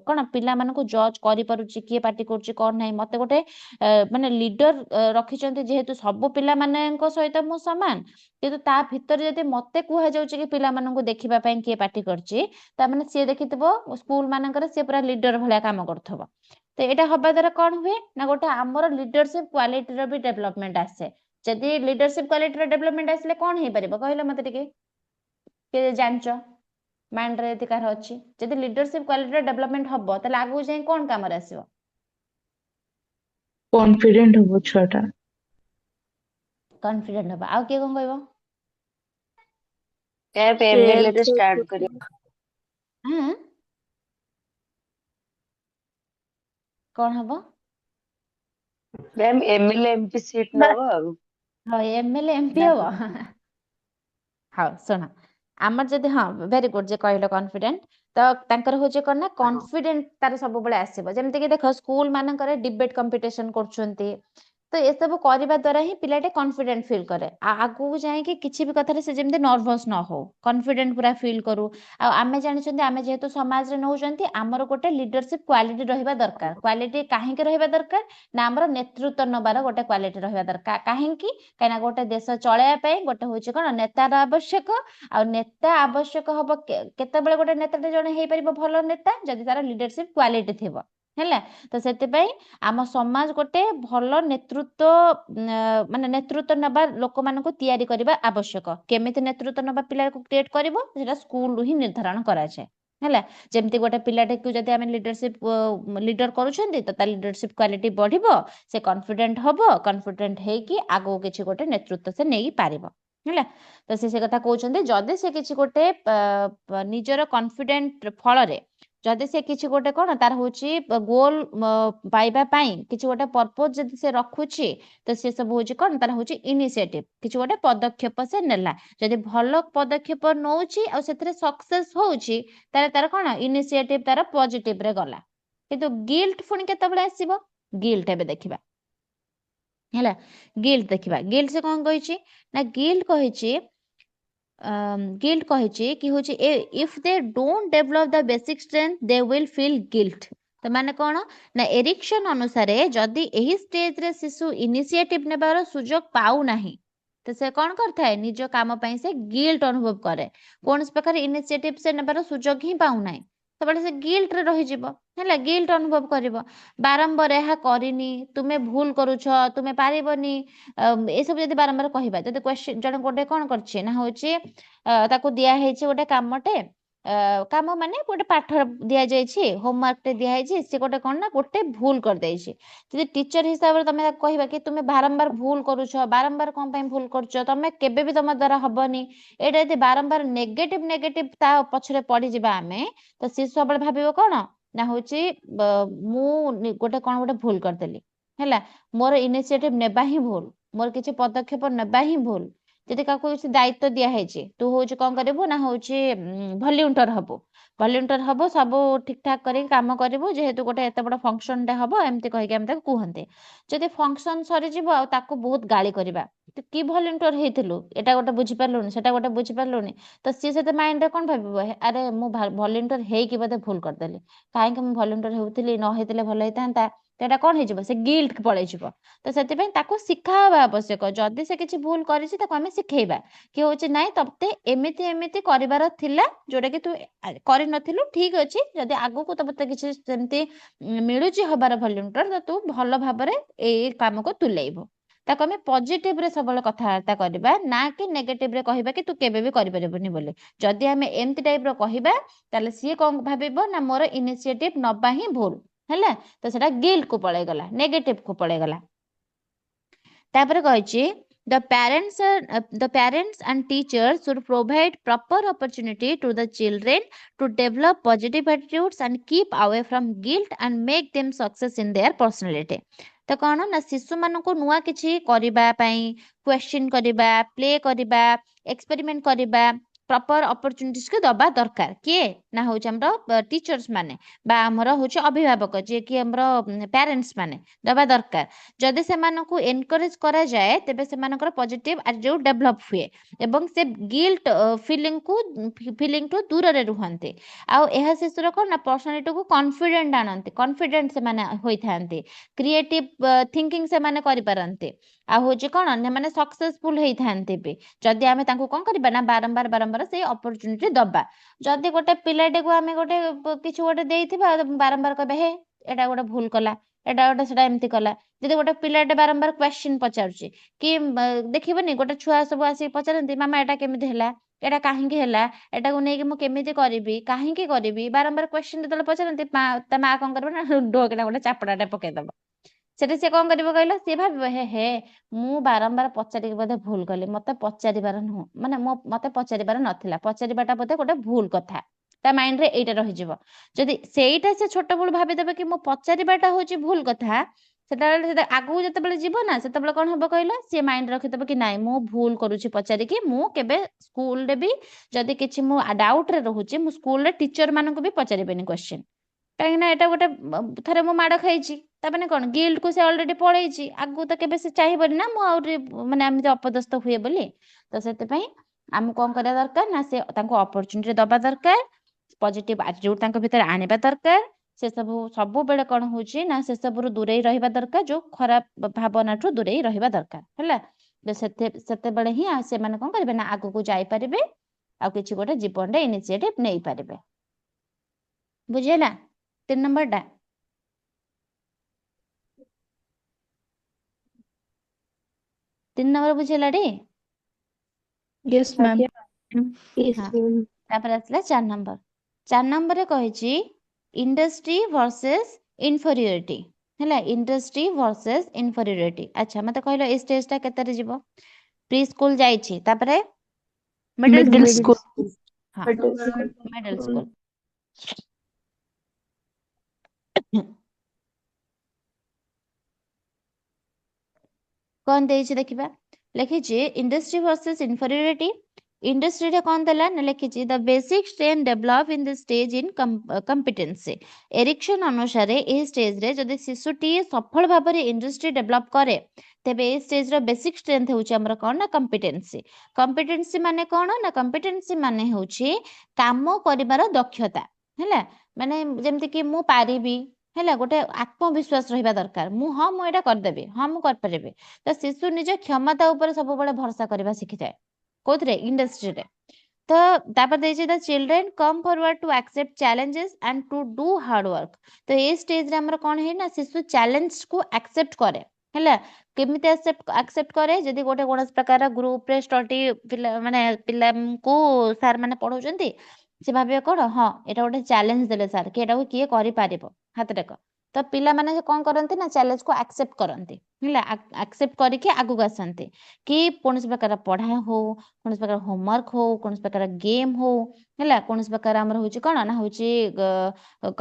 କଣ ପିଲାମାନଙ୍କୁ ଜଜ କରିପାରୁଛି, କିଏ ପାର୍ଟି କରୁଛି କଣ ନାହିଁ। ମତେ ଗୋଟେ ମାନେ ଲିଡର ରଖିଛନ୍ତି, ଯେହେତୁ ସବୁ ପିଲାମାନଙ୍କ ସହିତ ମୁଁ ସମାନ, କିନ୍ତୁ ତା ଭିତରେ ଯଦି ମତେ କୁହାଯାଉଛି କି ପିଲାମାନଙ୍କୁ ଦେଖିବା ପାଇଁ କିଏ ପାର୍ଟି କରିଛି, ତାମାନେ ସିଏ ଦେଖିଥିବ ସ୍କୁଲ ମାନଙ୍କରେ ସିଏ ପୁରା ଲିଡର ଭଳିଆ କାମ କରୁଥିବ। ତ ଏଇଟା ହବା ଦ୍ୱାରା କଣ ହୁଏ ନା ଗୋଟେ ଆମର ଲିଡରସିପ କ୍ୱାଲିଟିର ବି ଡେଭଲପମେଣ୍ଟ ଆସେ। ଯଦି ଲିଡରସିପ କ୍ୱାଲିଟିର ଡେଭଲପମେଣ୍ଟ ଆସିଲେ କଣ ହେଇପାରିବ କହିଲ ମତେ ଟିକେ, କିଏ ଜାଣିଛ ମାଇଣ୍ଡରେ ଯଦି କାହାର ଅଛି? ଯଦି ଲିଡରସିପ କ୍ୱାଲିଟିର ଡେଭଲପମେଣ୍ଟ ହବ, ତାହେଲେ ଆଗକୁ ଯାଇ କଣ କାମରେ ଆସିବ? କନଫିଡେଣ୍ଟ ହବ ଛୁଆଟା। କନଫିଡେଣ୍ଟ ହବା। ଆଉ କିଏ କଣ କହିବ? ମ୍ୟାମ୍ ଏମଏଲଏ ରେ ଷ୍ଟାର୍ଟ କରିବ। ହଁ କଣ ହବ? ମ୍ୟାମ୍ ଏମଏଲଏ ଏମପି ସିଟ୍ ନବ ଆଉ। ହଁ ଏମଏଲଏ ଏମପି ହବ। ହଉ ଶୁଣ, ଆମର ଯଦି ହଁ ଭେରି ଗୁଡ୍ ଯେ କହିଲ କନଫିଡେଣ୍ଟ, ତ ତାଙ୍କର ହଉଛି କଣ ନା କନଫିଡେଣ୍ଟ ତାର ସବୁବେଳେ ଆସିବ। ଯେମିତି କି ଦେଖ ସ୍କୁଲ ମାନଙ୍କରେ ଡିବେଟ କମ୍ପିଟିସନ କରୁଛନ୍ତି, ତ ଏସବୁ କରିବା ଦ୍ୱାରା ହିଁ ପିଲାଟେ କନଫିଡେଣ୍ଟ ଫିଲ୍ କରେ। ଆଗକୁ ଯାଇକି କିଛି ବି କଥାରେ ସେ ଯେମିତି ନର୍ଭସ ନ ହଉ, କନଫିଡେଣ୍ଟ ପୁରା ଫିଲ୍ କରୁ। ଆଉ ଆମେ ଜାଣିଛନ୍ତି ଆମେ ଯେହେତୁ ସମାଜରେ ନେଉଛନ୍ତି, ଆମର ଗୋଟେ ଲିଡରସିପ କ୍ୱାଲିଟି ରହିବା ଦରକାର। କ୍ୱାଲିଟି କାହିଁକି ରହିବା ଦରକାର ନା ଆମର ନେତୃତ୍ୱ ନେବାର ଗୋଟେ କ୍ୱାଲିଟି ରହିବା ଦରକାର। କାହିଁକି? କାହିଁକିନା ଗୋଟେ ଦେଶ ଚଳେଇବା ପାଇଁ ଗୋଟେ ହଉଛି କଣ ନେତାର ଆବଶ୍ୟକ। ଆଉ ନେତା ଆବଶ୍ୟକ ହବ କେତେବେଳେ ଗୋଟେ ନେତାଟେ ଜଣେ ହେଇପାରିବ ଭଲ ନେତା ଯଦି ତାର ଲିଡରସିପ କ୍ୱାଲିଟି ଥିବ। ହେଲା, ତ ସେଥିପାଇଁ ଆମ ସମାଜ ଗୋଟେ ଭଲ ମାନେ ନେତୃତ୍ୱ ନେବା ଲୋକମାନଙ୍କୁ ତିଆରି କରିବା ଆବଶ୍ୟକ। କେମିତି ନେତୃତ୍ୱ ନେବା ପିଲାକୁ କ୍ରିଏଟ କରିବ, ସେଟା ସ୍କୁଲରୁ ହିଁ ନିର୍ଦ୍ଧାରଣ କରାଯାଏ। ହେଲା, ଯେମିତି ଗୋଟେ ପିଲାଟିକୁ ଯଦି ଆମେ ଲିଡର କରୁଛନ୍ତି, ତ ତା ଲିଡରସିପ କ୍ୱାଲିଟି ବଢିବ, ସେ କନଫିଡେଣ୍ଟ ହବ, କନଫିଡେଣ୍ଟ ହେଇକି ଆଗକୁ କିଛି ଗୋଟେ ନେତୃତ୍ୱ ସେ ନେଇ ପାରିବ। ହେଲା, ତ ସେ କଥା କହୁଛନ୍ତି ଯଦି ସେ କିଛି ଗୋଟେ ନିଜର କନଫିଡେଣ୍ଟ ଫଳରେ ଯଦି ସେ କିଛି ଗୋଟେ କଣ ତାର ହଉଛି ଗୋଲ ପାଇବା ପାଇଁ କିଛି ଗୋଟେ ପର୍ପୋଜ ଯଦି ସେ ରଖୁଛି, ତ ସେ ସବୁ ହଉଛି କଣ ତାର ହଉଛି ଇନିସିଏଟିଭ, କିଛି ଗୋଟେ ପଦକ୍ଷେପ ସେ ନେଲା। ଯଦି ଭଲ ପଦକ୍ଷେପ ନଉଛି ଆଉ ସେଥିରେ ସକ୍ସେସ ହଉଛି, ତାହେଲେ ତାର କଣ ଇନିସିଏଟିଭ ତାର ପଜିଟିଭ ରେ ଗଲା। କିନ୍ତୁ ଗିଲ୍ଟ ପୁଣି କେତେବେଳେ ଆସିବ? ଗିଲ୍ଟ ଏବେ ଦେଖିବା। ହେଲା, ଗିଲ୍ଟ ଦେଖିବା। ଗିଲ୍ଟ ସେ କଣ କହିଛି ନା ଗିଲ୍ଟ କହିଛି କି ହଉଛି if they don't develop the basic strength they will feel guilt. ତ ମାନେ କଣ ନା ଏରିକ୍ସନ ଅନୁସାରେ ଯଦି ଏହି ଷ୍ଟେଜରେ ଶିଶୁ ଇନିସିଏଟିଭ ନେବାର ସୁଯୋଗ ପାଉନାହିଁ, ତ ସେ କଣ କରିଥାଏ ନିଜ କାମ ପାଇଁ ସେ ଗିଲ୍ଟ ଅନୁଭବ କରେ। କୌଣସି ପ୍ରକାର ଇନିସିଏଟିଭ ସେ ନେବାର ସୁଯୋଗ ହିଁ ପାଉନାହିଁ, ସେତେବେଳେ ସେ ଗିଲ୍ଟରେ ରହିଯିବ। ହେଲା, ଗିଲ୍ଟ ଅନୁଭବ କରିବ। ବାରମ୍ବାର ଏହା କରିନି, ତୁମେ ଭୁଲ କରୁଛ, ତୁମେ ପାରିବନି, ଏସବୁ ଯଦି ବାରମ୍ବାର କହିବା, ଯଦି କ୍ୱେଶ୍ଚନ ଜଣେ ଗୋଟେ କଣ କରିଛି ନା ହଉଛି ତାକୁ ଦିଆହେଇଛି ଗୋଟେ କାମଟେ, କାମ ମାନେ ଗୋଟେ ପାଠ ଦିଆଯାଇଛି, ହୋମୱାର୍କଟେ ଦିଆହେଇଛି, ସେ ଗୋଟେ କଣ ନା ଗୋଟେ ଭୁଲ କରିଦେଇଛି। ଯଦି ଟିଚର ହିସାବରେ ତମେ ତାକୁ କହିବା କି ତୁମେ ବାରମ୍ବାର ଭୁଲ କରୁଛ, ବାରମ୍ବାର କଣ ପାଇଁ ଭୁଲ କରୁଛ, ତମେ କେବେ ବି ତମ ଦ୍ୱାରା ହବନି, ଏଇଟା ଯଦି ବାରମ୍ବାର ନେଗେଟିଭ ତା ପଛରେ ପଡିଯିବା ଆମେ, ତ ଶିଶୁ ସବୁବେଳେ ଭାବିବ କଣ ନା ହଉଛି ମୁଁ ଗୋଟେ କଣ ଗୋଟେ ଭୁଲ କରିଦେଲି। ହେଲା, ମୋର ଇନିସିଏଟିଭ ନେବା ହିଁ ଭୁଲ, ମୋର କିଛି ପଦକ୍ଷେପ ନେବା ହିଁ ଭୁଲ। ଯଦି କାହାକୁ କିଛି ଦାୟିତ୍ୱ ଦିଆହେଇଛି, ତୁ ହଉଛି କଣ କରିବୁ ନା ହଉଛି ଭଲ୍ୟୁଣ୍ଟର ହବୁ, ସବୁ ଠିକ ଠାକ କରିକି କାମ କରିବୁ, ଯେହେତୁ ଗୋଟେ ଏତେ ବଡ ଫଙ୍କସନଟେ ହବ, ଏମିତି କହିକି ଆମେ ତାକୁ କୁହନ୍ତି। ଯଦି ଫଙ୍କସନ ସରିଯିବ ଆଉ ତାକୁ ବହୁତ ଗାଳି କରିବା, ତୁ କି ଭଲ୍ୟୁଣ୍ଟର ହେଇଥିଲୁ, ଏଟା ଗୋଟେ ବୁଝିପାରିଲୁନି, ସେଟା ଗୋଟେ ବୁଝିପାରିଲୁନି, ତ ସିଏ ସେତେ ମାଇଣ୍ଡରେ କଣ ଭାବିବ, ଆରେ ମୁଁ ଭଲ୍ୟୁଣ୍ଟର ହେଇକି ବୋଧେ ଭୁଲ କରିଦେଲି, କାହିଁକି ମୁଁ ଭଲ୍ୟୁଣ୍ଟର ହେଉଥିଲି, ନ ହେଇଥିଲେ ଭଲ ହେଇଥାନ୍ତା, ତ ଏଟା କଣ ହେଇଯିବ, ସେ ଗିଲ୍ଟ ପଳେଇଯିବ। ତ ସେଥିପାଇଁ ତାକୁ ଶିଖା ହବା ଆବଶ୍ୟକ। ଯଦି ସେ କିଛି ଭୁଲ କରିଛି ତାକୁ ଆମେ ଶିଖେଇବା କି ହଉଛି ନାଇଁ ତତେ ଏମିତି ଏମିତି କରିବାର ଥିଲା, ଯୋଉଟା କି ତୁ କରିନଥିଲୁ, ଠିକ ଅଛି, ଯଦି ଆଗକୁ ତତେ କିଛି ସେମିତି ମିଳୁଛି ହବାର ଭଲ୍ୟୁଣ୍ଟର, ତ ତୁ ଭଲ ଭାବରେ ଏଇ କାମକୁ ତୁଲେଇବୁ। ତାକୁ ଆମେ ପଜିଟିଭରେ ସବୁବେଳେ କଥାବାର୍ତ୍ତା କରିବା, ନା କି ନେଗେଟିଭରେ କହିବା କି ତୁ କେବେ ବି କରିପାରିବୁନି ବୋଲି। ଯଦି ଆମେ ଏମିତି ଟାଇପର କହିବା, ତାହେଲେ ସିଏ କଣ ଭାବିବ ନା ମୋର ଇନିସିଏଟିଭ ନବା ହିଁ ଭୁଲ। ହେଲା, ତ ସେଟା ଗିଲ୍ଟ କୁ ପଳେଇଗଲା, ନେଗେଟିଭ କୁ ପଳେଇଗଲା। ତାପରେ କହିଛି the parents and teachers should provide proper opportunity to the children to develop positive attitudes and keep away from guilt and make them success in their personality। ତ କଣ ନା ଶିଶୁମାନଙ୍କୁ ନୂଆ କିଛି କରିବା ପାଇଁ, କ୍ୱେଶ୍ଚିନ୍ କରିବା, ପ୍ଲେ କରିବା, ଏକ୍ସପେରିମେଣ୍ଟ କରିବା, ପ୍ରପର ଅପରଚୁନିଟିସ୍କୁ ଦବା ଦରକାର। କିଏ ନା ହଉଛି ଆମର ଟିଚର୍ସ ମାନେ ବା ଆମର ହଉଛି ଅଭିଭାବକ, ଯିଏକି ଆମର ପ୍ୟାରେଣ୍ଟସ୍ ମାନେ ଦବା ଦରକାର। ଯଦି ସେମାନଙ୍କୁ ଏନକରେଜ କରାଯାଏ, ତେବେ ସେମାନଙ୍କର ପଜିଟିଭ ଆଟିଟ୍ୟୁଡ ଡେଭଲପ ହୁଏ ଏବଂ ସେ ଗିଲ୍ଟ ଫିଲିଂଠୁ ଦୂରରେ ରୁହନ୍ତି। ଆଉ ଏହା ଶିଶୁର କଣ ନା ପର୍ସନାଲିଟିକୁ କନଫିଡେଣ୍ଟ ଆଣନ୍ତି, କନଫିଡେଣ୍ଟ ସେମାନେ ହୋଇଥାନ୍ତି, କ୍ରିଏଟିଭ ଥିଙ୍କିଂ ସେମାନେ କରିପାରନ୍ତି, ଆଉ ହଉଛି କଣ ମାନେ ସକ୍ସେସଫୁଲ ହେଇଥାନ୍ତି ବି, ଯଦି ଆମେ ତାଙ୍କୁ କଣ କରିବା ନା ବାରମ୍ବାର ସେଇ ଅପରଚୁନିଟି ଦବା। ଯଦି ଗୋଟେ ପିଲାଟିକୁ ଆମେ ଗୋଟେ କିଛି ଗୋଟେ ଦେଇଥିବା, ବାରମ୍ବାର କହିବା ହେ ଏଟା ଗୋଟେ ଭୁଲ କଲା, ଏଟା ଗୋଟେ ସେଟା ଏମିତି କଲା। ଯଦି ଗୋଟେ ପିଲାଟେ ବାରମ୍ବାର କ୍ୱେଶ୍ଚିନ୍ ପଚାରୁଛି, କି ଦେଖିବନି ଗୋଟେ ଛୁଆ ସବୁ ଆସିକି ପଚାରନ୍ତି, ମାମା ଏଟା କେମିତି ହେଲା, ଏଟା କାହିଁକି ହେଲା, ଏଟାକୁ ନେଇକି ମୁଁ କେମିତି କରିବି, କାହିଁକି କରିବି, ବାରମ୍ବାର କ୍ୱେଶ୍ଚିନ୍ ଯେତେବେଳେ ପଚାରନ୍ତି, ତା ମା କଣ କରିବ ନା ଢୋକିନା ଗୋଟେ ଚାପଡ଼ାଟେ ପକେଇଦବ। ସେଠି ସେ କଣ କରିବ କହିଲ, ସିଏ ଭାବିବ ହେ ହେ ମୁଁ ବାରମ୍ବାର ପଚାରିକି ବୋଧେ ଭୁଲ କଲି, ମତେ ପଚାରିବାର ନୁହଁ, ମାନେ ମତେ ପଚାରିବାର ନଥିଲା, ପଚାରିବାଟା ବୋଧେ ଗୋଟେ ଭୁଲ କଥା, ତା ମାଇଣ୍ଡରେ ଏଇଟା ରହିଯିବ। ଯଦି ସେଇଟା ସେ ଛୋଟବେଳୁ ଭାବିଦେବେ କି ମୋ ପଚାରିବାଟା ହଉଛି ଭୁଲ କଥା, ସେତେବେଳେ ଆଗକୁ ଯେତେବେଳେ ଯିବ ନା, ସେତେବେଳେ କଣ ହବ କହିଲ, ସିଏ ମାଇଣ୍ଡ ରଖିଦେବ କି ନାଇଁ ମୁଁ ଭୁଲ କରୁଛି ପଚାରିକି, ମୁଁ କେବେ ସ୍କୁଲରେ ବି ଯଦି କିଛି ମୁଁ ଡାଉଟରେ ରହୁଛି, ମୁଁ ସ୍କୁଲରେ ଟିଚର ମାନଙ୍କୁ ବି ପଚାରିବେନି କ୍ୱେଶ୍ଚିନ୍, କାହିଁକି ନା ଏଟା ଗୋଟେ ଥରେ ମୁଁ ମାଡ଼ ଖାଇଛି, ତାମାନେ କଣ ଗିଲ୍ଟ କୁ ସେ ଅଲରେଡି ପଳେଇଛି, ଆଗକୁ ତ କେବେ ସେ ଚାହିଁବନି ନା ମୁଁ ଆହୁରି ମାନେ ଏମିତି ଅପଦସ୍ତ ହୁଏ ବୋଲି। ତ ସେଥିପାଇଁ ଆମକୁ କଣ କରିବା ଦରକାର ନା, ସେ ତାଙ୍କୁ ଅପରଚୁନିଟି ଦବା ଦରକାର, ପଜିଟିଭ ଆଟିଟ୍ୟୁଡ ତାଙ୍କ ଭିତରେ ଆଣିବା ଦରକାର, ସେ ସବୁବେଳେ କଣ ହଉଛି ନା ସେ ସବୁରୁ ଦୂରେଇ ରହିବା ଦରକାର, ଯୋଉ ଖରାପ ଭାବନାଠୁ ଦୂରେଇ ରହିବା ଦରକାର ହେଲା। ସେତେବେଳେ ହିଁ ସେମାନେ କଣ କରିବେ ନା ଆଗକୁ ଯାଇପାରିବେ, ଆଉ କିଛି ଗୋଟେ ଜୀବନରେ ଇନିସିଏଟିଭ ନେଇପାରିବେ। ବୁଝିହେଲା 3 ନମ୍ବରଟା? 3 ନମ୍ବର ବୁଝିହେଲାଟି? Yes, ma'am. Yes, ହଁ। ma'am. ତାପରେ ଆସିଲା 4 ନମ୍ବର। 4 ନମ୍ବରରେ କହିଛି ଇଣ୍ଡଷ୍ଟ୍ରି ଭର୍ସେସ ଇନଫେରିୟରିଟି ହେଲା, ଇଣ୍ଡଷ୍ଟ୍ରି ଭର୍ସେସ ଇନଫେରିୟରିଟି। ଆଚ୍ଛା ମତେ କହିଲ ଏଇ ଷ୍ଟେଜଟା କେତେରେ ଯିବ? ପ୍ରି ସ୍କୁଲ ଯାଇଛି, ତାପରେ ମିଡିଲ Middle ସ୍କୁଲ, school. ହଁ Middle school. Middle school. କଣ ଦେଇଛି ଦେଖିବା, ଲେଖିଛି ଇଣ୍ଡଷ୍ଟ୍ରି ଭର୍ସେସ ଇନଫେରିୟରିଟି। ଇଣ୍ଡଷ୍ଟ୍ରିରେ କଣ ଦେଲା ନା ଲେଖିଛି ଦ ବେସିକ ଷ୍ଟ୍ରେନ୍ଥ ଡେଭଲପ ଇନ ଦ ଷ୍ଟେଜ ଇନ କମ୍ପିଟେନ୍ସି। ଏରିକ୍ସନ ଅନୁସାରେ ଏହି ଷ୍ଟେଜରେ ଯଦି ଶିଶୁଟିଏ ସଫଳ ଭାବରେ ଇଣ୍ଡଷ୍ଟ୍ରି ଡେଭଲପ କରେ, ତେବେ ଏହି ଷ୍ଟେଜର ବେସିକ ଷ୍ଟ୍ରେନ୍ଥ ହେଉଛି ଆମର କଣ ନା କମ୍ପିଟେନ୍ସି। କମ୍ପିଟେନ୍ସି ମାନେ କଣ ନା, କମ୍ପିଟେନ୍ସି ମାନେ ହେଉଛି କାମ କରିବାର ଦକ୍ଷତା ହେଲା, ମାନେ ଯେମିତି କି ମୁଁ ପାରିବି ହେଲା, ଗୋଟେ ଆତ୍ମବିଶ୍ୱାସ ରହିବା ଦରକାର, ମୁଁ ଏଇଟା କରିଦେବି, ହଁ ମୁଁ କରିପାରିବି। ତ ଶିଶୁ ନିଜ କ୍ଷମତା ଉପରେ ସବୁବେଳେ ଭରସା କରିବା ଶିଖିଥାଏ, କୋଉଥିରେ? ଇଣ୍ଡଷ୍ଟ୍ରିରେ। ତ ତାପରେ ଦେଇଛି the children come forward to accept challenges and to do hard work. ତ ଏଇ ଷ୍ଟେଜରେ ଆମର କଣ ହୁଏ ନା, ଶିଶୁ ଚ୍ୟାଲେଞ୍ଜକୁ ଆକ୍ସେପ୍ଟ କରେ ହେଲା। କେମିତି ଆକ୍ସେପ୍ଟ କରେ? ଯଦି କୌଣସି ପ୍ରକାର ଗ୍ରୁପରେ ଷ୍ଟଡି ମାନେ ପିଲାଙ୍କୁ ସାର୍ ମାନେ ପଢଉଛନ୍ତି, ସେ ଭାବିବେ କଣ, ହଁ ଏଇଟା ଗୋଟେ ଚ୍ୟାଲେଞ୍ଜ ଦେଲେ ସାର୍, କି ଏଟାକୁ କିଏ କରିପାରିବ, ହାତ ଟେକ। ତ ପିଲାମାନେ କଣ କରନ୍ତି ନା ଚ୍ୟାଲେଞ୍ଜକୁ ଆକ୍ସେପ୍ଟ କରନ୍ତି ହେଲା, ଆକ୍ସେପ୍ଟ କରିକି ଆଗକୁ ଆସନ୍ତି। କି କୌଣସି ପ୍ରକାର ପଢା ହଉ, କୌଣସି ପ୍ରକାର ହୋମୱାର୍କ ହଉ, କୌଣସି ପ୍ରକାର ଗେମ୍ ହଉ ହେଲା, କୌଣସି ପ୍ରକାର ଆମର ହଉଛି କଣ ନା ହଉଛି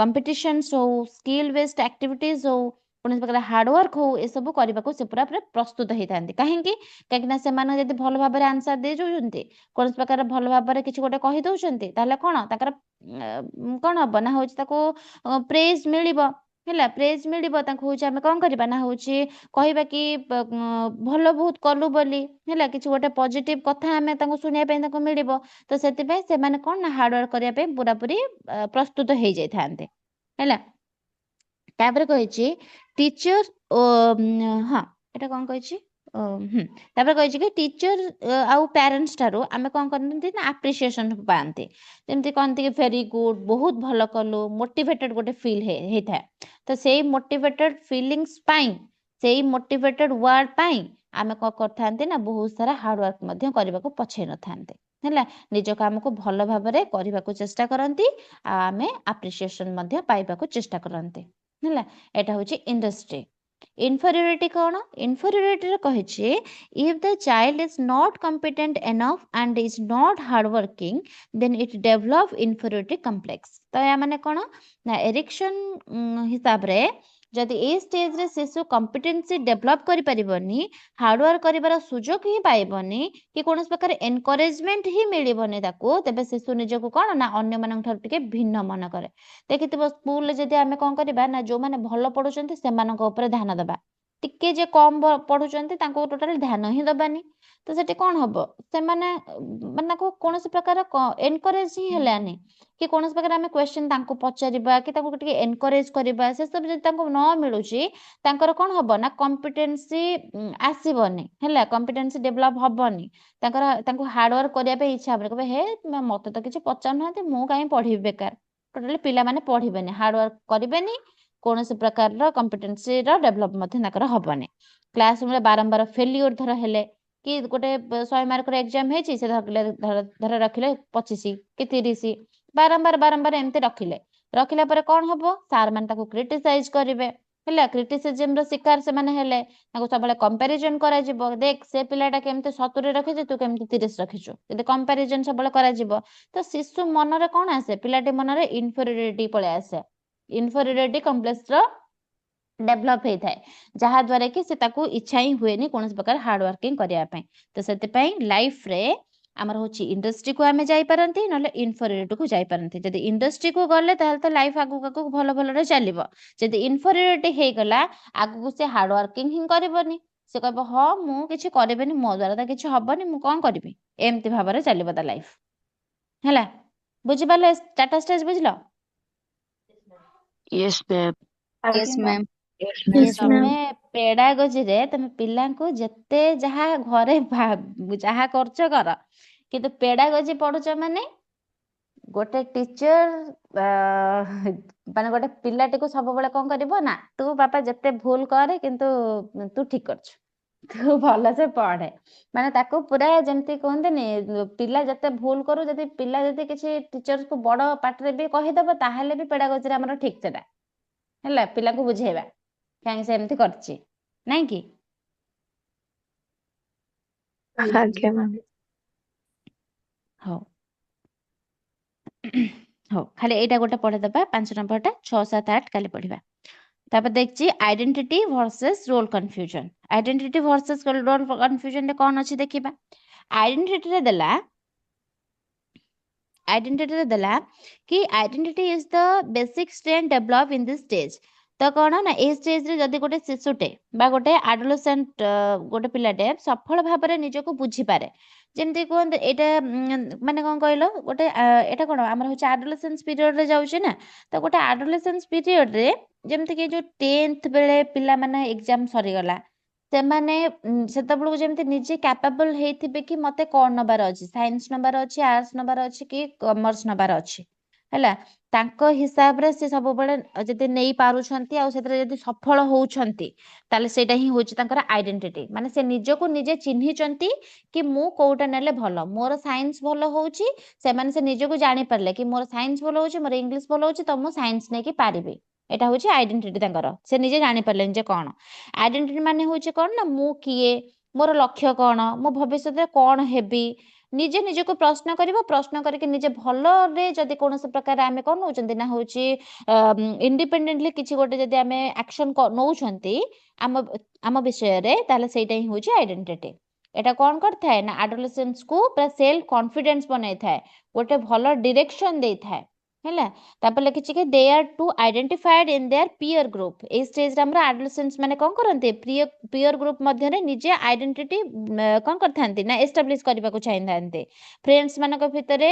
କମ୍ପିଟିସନ୍ସ ହଉ, ସ୍କିଲ୍ ବେସ୍ଡ ଆକ୍ଟିଭିଟିଜ ହଉ, କୌଣସି ପ୍ରକାର ହାର୍ଡୱାର୍କ ହଉ, ଏସବୁ କରିବାକୁ ସେ ପୁରା ପ୍ରସ୍ତୁତ ହେଇଥାନ୍ତି। କାହିଁକି ନା ସେମାନେ ଯଦି ଭଲ ଭାବରେ ଆନ୍ସର ଦେଇ ଦଉଛନ୍ତି, କୌଣସି ପ୍ରକାର ଭଲ ଭାବରେ କିଛି ଗୋଟେ କହି ଦଉଛନ୍ତି, ତାହେଲେ କଣ ତାଙ୍କର କଣ ହବ ନା ହଉଛି ତାକୁ ପ୍ରେଜ ମିଳିବ ହେଲା, ପ୍ରେଜ ମିଳିବ ତାଙ୍କୁ, ହଉଛି ଆମେ କଣ କରିବା ନା ହଉଛି କହିବା କି ଭଲ ବହୁତ କଲୁ ବୋଲି ହେଲା, କିଛି ଗୋଟେ ପଜିଟିଭ କଥା ଆମେ ତାଙ୍କୁ ଶୁଣିବା ପାଇଁ ତାଙ୍କୁ ମିଳିବ। ତ ସେଥିପାଇଁ ସେମାନେ କଣ ନା ହାର୍ଡୱାର୍କ କରିବା ପାଇଁ ପୁରାପୁରି ପ୍ରସ୍ତୁତ ହେଇଯାଇଥାନ୍ତି ହେଲା। ତାପରେ କହିଛି ଟିଚର, ହଁ ଏଟା କଣ କହିଛି, ତାପରେ କହିଛି କି ଟିଚର ଆଉ ପ୍ୟାରେଣ୍ଟସ ଠାରୁ ଆମେ କଣ କରନ୍ତି ନା ଆପ୍ରିସିଏସନ ପାଆନ୍ତି। ଯେମିତି କହନ୍ତି କି ଭେରି ଗୁଡ, ବହୁତ ଭଲ କଲୁ, ମୋଟିଭେଟେଡ ଗୋଟେ ଫିଲ୍ ହେଇଥାଏ। ତ ସେଇ ମୋଟିଭେଟେଡ ଫିଲିଙ୍ଗସ ପାଇଁ, ସେଇ ମୋଟିଭେଟେଡ ୱାର୍ଡ ପାଇଁ ଆମେ କଣ କରିଥାନ୍ତି ନା ବହୁତ ସାରା ହାର୍ଡୱାର୍କ ମଧ୍ୟ କରିବାକୁ ପଛେଇ ନଥାନ୍ତି ହେଲା। ନିଜ କାମକୁ ଭଲ ଭାବରେ କରିବାକୁ ଚେଷ୍ଟା କରନ୍ତି, ଆଉ ଆମେ ଆପ୍ରିସିଏସନ ମଧ୍ୟ ପାଇବାକୁ ଚେଷ୍ଟା କରନ୍ତି ହେଲା। ଏଟା ହଉଛି ଇଣ୍ଡଷ୍ଟ୍ରି। ଇନଫେରିୟରିଟି କଣ? ଇନଫେରିୟରିଟିରେ କହିଛି if the child is not competent enough and is not hardworking then it develop inferiority complex। ତ ଏହା ମାନେ କଣ ନା ଏରିକ୍ସନ ହିସାବରେ ଯଦି ଏଇ ଷ୍ଟେଜରେ ଶିଶୁ କମ୍ପିଟେନ୍ସି ଡେଭଲପ କରିପାରିବନି, ହାର୍ଡୱାର୍କ କରିବାର ସୁଯୋଗ ହିଁ ପାଇବନି, କି କୌଣସି ପ୍ରକାର ଏନକରେଜମେଣ୍ଟ ହିଁ ମିଳିବନି ତାକୁ, ତେବେ ଶିଶୁ ନିଜକୁ କଣ ନା ଅନ୍ୟମାନଙ୍କ ଠାରୁ ଟିକେ ଭିନ୍ନ ମନେ କରେ। ଦେଖିଥିବ ସ୍କୁଲରେ ଯଦି ଆମେ କଣ କରିବା ନା, ଯୋଉମାନେ ଭଲ ପଢୁଛନ୍ତି ସେମାନଙ୍କ ଉପରେ ଧ୍ୟାନ ଦେବା, ଟିକେ ଯେ କମ ପଢୁଛନ୍ତି ତାଙ୍କୁ ଟୋଟାଲି ଧ୍ୟାନ ହିଁ ଦବାନି। ତ ସେଠି କଣ ହବ, ସେମାନେ ମାନେ ତାଙ୍କୁ କୌଣସି ପ୍ରକାର ଏନକରେଜ ହିଁ ହେଲାନି, କି କୌଣସି ପ୍ରକାର ଆମେ କ୍ୱେଶ୍ଚିନ୍ ତାଙ୍କୁ ପଚାରିବା, କି ତାଙ୍କୁ ଟିକେ ଏନକରେଜ କରିବା, ସେସବୁ ଯଦି ତାଙ୍କୁ ନ ମିଳୁଛି, ତାଙ୍କର କଣ ହବ ନା କମ୍ପିଟେନ୍ସି ଆସିବନି ହେଲା, କମ୍ପିଟେନ୍ସି ଡେଭଲପ ହବନି। ତାଙ୍କୁ ହାର୍ଡୱାର୍କ କରିବା ପାଇଁ ଇଚ୍ଛା ହବନି, କହିବେ ହେ ମତେ ତ କିଛି ପଚାରୁନାହାନ୍ତି, ମୁଁ କାହିଁ ପଢିବି ବେକାର। ଟୋଟାଲି ପିଲାମାନେ ପଢିବେନି, ହାର୍ଡୱାର୍କ କରିବେନି, କୌଣସି ପ୍ରକାରର କମ୍ପିଟେନ୍ସିର ଡେଭଲପ ମଧ୍ୟ ତାଙ୍କର ହବନି। କ୍ଲାସ ରୁମରେ ବାରମ୍ବାର ଫେଲିଓର ଧର ହେଲେ, କି ଗୋଟେ 100 ମାର୍କର ଏକ୍ଜାମ ହେଇଛି, ସେ ଧର ରଖିଲେ 25 କି 30, ବାରମ୍ବାର ଏମିତି ରଖିଲା ପରେ କଣ ହବ, ସାର୍ ମାନେ ତାକୁ କ୍ରିଟିସାଇଜ କରିବେ ହେଲା କ୍ରିଟିସିଜମ ର ଶିକାର ସେମାନେ ହେଲେ ତାଙ୍କୁ ସବୁବେଳେ କମ୍ପାରିଜନ କରାଯିବ ଦେଖ ସେ ପିଲାଟା କେମିତି 70 ରଖିଛି ତୁ କେମିତି 30 ରଖିଛୁ ଯଦି କମ୍ପାରିଜନ ସବୁବେଳେ କରାଯିବ ତ ଶିଶୁ ମନରେ କଣ ଆସେ ପିଲାଟି ମନରେ ଇନଫେରିୟରିଟି ପଳେଇ ଆସେ ଇନଫେରିୟରିଟି କମ୍ପ୍ଲେକ୍ସ ର ଡେଭଲପ ହେଇଥାଏ ଯାହା ଦ୍ୱାରା କି ସେ ତାକୁ ଇଚ୍ଛା ହିଁ ହୁଏନି କୌଣସି ପ୍ରକାର ହାର୍ଡ ୱାର୍କିଂ କରିବା ପାଇଁ ତ ସେଥିପାଇଁ ଲାଇଫରେ ଆମର ହଉଛି ଇଣ୍ଡଷ୍ଟ୍ରିକୁ ଆମେ ଯାଇପାରନ୍ତି ନହେଲେ ଇନଫେରିୟରିଟିକୁ ଯାଇପାରନ୍ତି ଯଦି ଇଣ୍ଡଷ୍ଟ୍ରିକୁ ଗଲେ ତାହେଲେ ତ ଲାଇଫ ଆଗକୁ ଆଗକୁ ଭଲ ଭଲରେ ଚାଲିବ ଯଦି ଇନଫେରିୟରିଟି ହେଇଗଲା ଆଗକୁ ସେ ହାର୍ଡ ୱାର୍କିଂ ହିଁ କରିବନି ସେ କହିବ ହଁ ମୁଁ କିଛି କରିବିନି ମୋ ଦ୍ୱାରା ତ କିଛି ହବନି ମୁଁ କଣ କରିବି ଏମିତି ଭାବରେ ଚାଲିବ ତା ଲାଇଫ ହେଲା ବୁଝିପାରିଲେ ଚାରିଟା ଷ୍ଟେଜ ବୁଝିଲ Yes, ma'am. Yes, ଆଜ୍ଞା ma'am. Yes, ଯେ ma'am. Yes, ତମେ ma'am. ପେଡାଗୋଜିରେ ତମେ ପିଲାଙ୍କୁ ଯେତେ ଯାହା ଘରେ ଯାହା କରୁଛ କର କିନ୍ତୁ ପେଡାଗୋଜି ପଢୁଛ ମାନେ ଗୋଟେ ଟିଚର ମାନେ ଗୋଟେ ପିଲାଟିକୁ ସବୁବେଳେ କଣ କରିବ ନା ତୁ ବାପା ଯେତେ ଭୁଲ କରେ କିନ୍ତୁ ତୁ ଠିକ କରୁଛୁ ତୁ ଭଲସେ ପଢେ ମାନେ ତାକୁ ପୁରା ଯେମିତି କୁହନ୍ତିନି ପିଲା ଯେତେ ଭୁଲ କରୁ ଯଦି ପିଲା ଯଦି କିଛି ଟିଚରକୁ ବଡ ପାଟିରେ ବି କହିଦବ ତାହେଲେ ବି ପେଡାଗୋଜିରେ ଆମର ଠିକ ସେଟା ହେଲା ପିଲାଙ୍କୁ ବୁଝେଇବା କାହିଁକି ସେ ଏମିତି କରିଛି ନାଇଁ କି ଆଜ୍ଞା ମ୍ୟାମ୍। ହଉ ହଉ ଖାଲି ଏଇଟା ଗୋଟେ ପଢିଦବା 5 ନମ୍ବରଟା 6, 7, 8 କାଲି ପଢିବା ତାପରେ ଦେଖିଛି identity versus role confusion identity versus role କନଫ୍ୟୁଜନରେ କଣ ଅଛି ଦେଖିବା ଆଇଡେଣ୍ଟିଟିରେ ଦେଲା କି identity is the basic strength develop in this stage ତ କଣ ନା ଏଇ ଷ୍ଟେଜରେ ଯଦି ଗୋଟେ ଶିଶୁଟେ ବା ଗୋଟେ ଆଡୋଲେସେଣ୍ଟ ଗୋଟେ ପିଲାଟେ ସଫଳ ଭାବରେ ନିଜକୁ ବୁଝିପାରେ ଯେମିତି କୁହନ୍ତି ଏଇଟା ମାନେ କଣ କହିଲ ଗୋଟେ ଏଇଟା କଣ ଆମର ହଉଛି ଆଡୋଲେସେନ୍ସ ପିରିୟଡରେ ଯାଉଛି ନା ତ ଗୋଟେ ଆଡୋଲେସେନ୍ସ ପିରିୟଡରେ ଯେମିତି କି ଯୋଉ 10th ବେଳେ ପିଲାମାନେ ଏକ୍ସାମ ସରିଗଲା ସେମାନେ ସେତେବେଳକୁ ଯେମିତି ନିଜେ କ୍ୟାପାବଲ ହେଇଥିବେ କି ମତେ କଣ ନବାର ଅଛି ସାଇନ୍ସ ନବାର ଅଛି ଆର୍ଟସ ନବାର ଅଛି କି କମର୍ସ ନବାର ଅଛି ହେଲା ତାଙ୍କ ହିସାବରେ ସେ ସବୁବେଳେ ଯଦି ନେଇ ପାରୁଛନ୍ତି ଆଉ ସେଥିରେ ଯଦି ସଫଳ ହଉଛନ୍ତି ତାହେଲେ ସେଇଟା ହିଁ ହଉଛି ତାଙ୍କର ଆଇଡେଣ୍ଟିଟି ମାନେ ସେ ନିଜକୁ ନିଜେ ଚିହ୍ନିଛନ୍ତି କି ମୁଁ କୋଉଟା ନେଲେ ଭଲ ମୋର ସାଇନ୍ସ ଭଲ ହଉଛି ସେମାନେ ସେ ନିଜକୁ ଜାଣିପାରିଲେ କି ମୋର ସାଇନ୍ସ ଭଲ ହଉଛି ମୋର ଇଂଲିଶ ଭଲ ହଉଛି ତ ମୁଁ ସାଇନ୍ସ ନେଇକି ପାରିବି ଏଇଟା ହଉଛି ଆଇଡେଣ୍ଟିଟି ତାଙ୍କର ସେ ନିଜେ ଜାଣିପାରିଲେନି ଯେ କଣ ଆଇଡେଣ୍ଟିଟି ମାନେ ହଉଛି କଣ ନା ମୁଁ କିଏ ମୋର ଲକ୍ଷ୍ୟ କଣ ମୁଁ ଭବିଷ୍ୟତରେ କଣ ହେବି ନିଜେ ନିଜକୁ ପ୍ରଶ୍ନ କରିବ ପ୍ରଶ୍ନ କରିକି ନିଜେ ଭଲରେ ଯଦି କୌଣସି ପ୍ରକାର ଆମେ କଣ ନଉଛନ୍ତି ନା ହଉଛି ଇଣ୍ଡିପେଣ୍ଡେଣ୍ଟଲି କିଛି ଗୋଟେ ଯଦି ଆମେ ଆକ୍ସନ ନଉଛନ୍ତି ଆମ ଆମ ବିଷୟରେ ତାହେଲେ ସେଇଟା ହିଁ ହଉଛି ଆଇଡେଣ୍ଟିଟି ଏଟା କଣ କରିଥାଏ ନା ଆଡୋଲେସେନ୍ସକୁ ପୁରା ସେଲ୍ଫ କନଫିଡେନ୍ସ ବନେଇଥାଏ ଗୋଟେ ଭଲ ଡିରେକ୍ସନ ଦେଇଥାଏ ହେଲା ତାପରେ ଲେଖିଛି କି they are to identified in their peer group ଏଇ ଷ୍ଟେଜରେ ଆମର ଆଡୋଲେସେନ୍ସ ମାନେ କଣ କରନ୍ତି ପିୟର ଗ୍ରୁପ ମଧ୍ୟରେ ନିଜେ ଆଇଡେଣ୍ଟିଟି କଣ କରିଥାନ୍ତି ନା ଏଷ୍ଟାବ୍ଲିଶ କରିବାକୁ ଚାହିଁଥାନ୍ତି ଫ୍ରେଣ୍ଡସ୍ ମାନଙ୍କ ଭିତରେ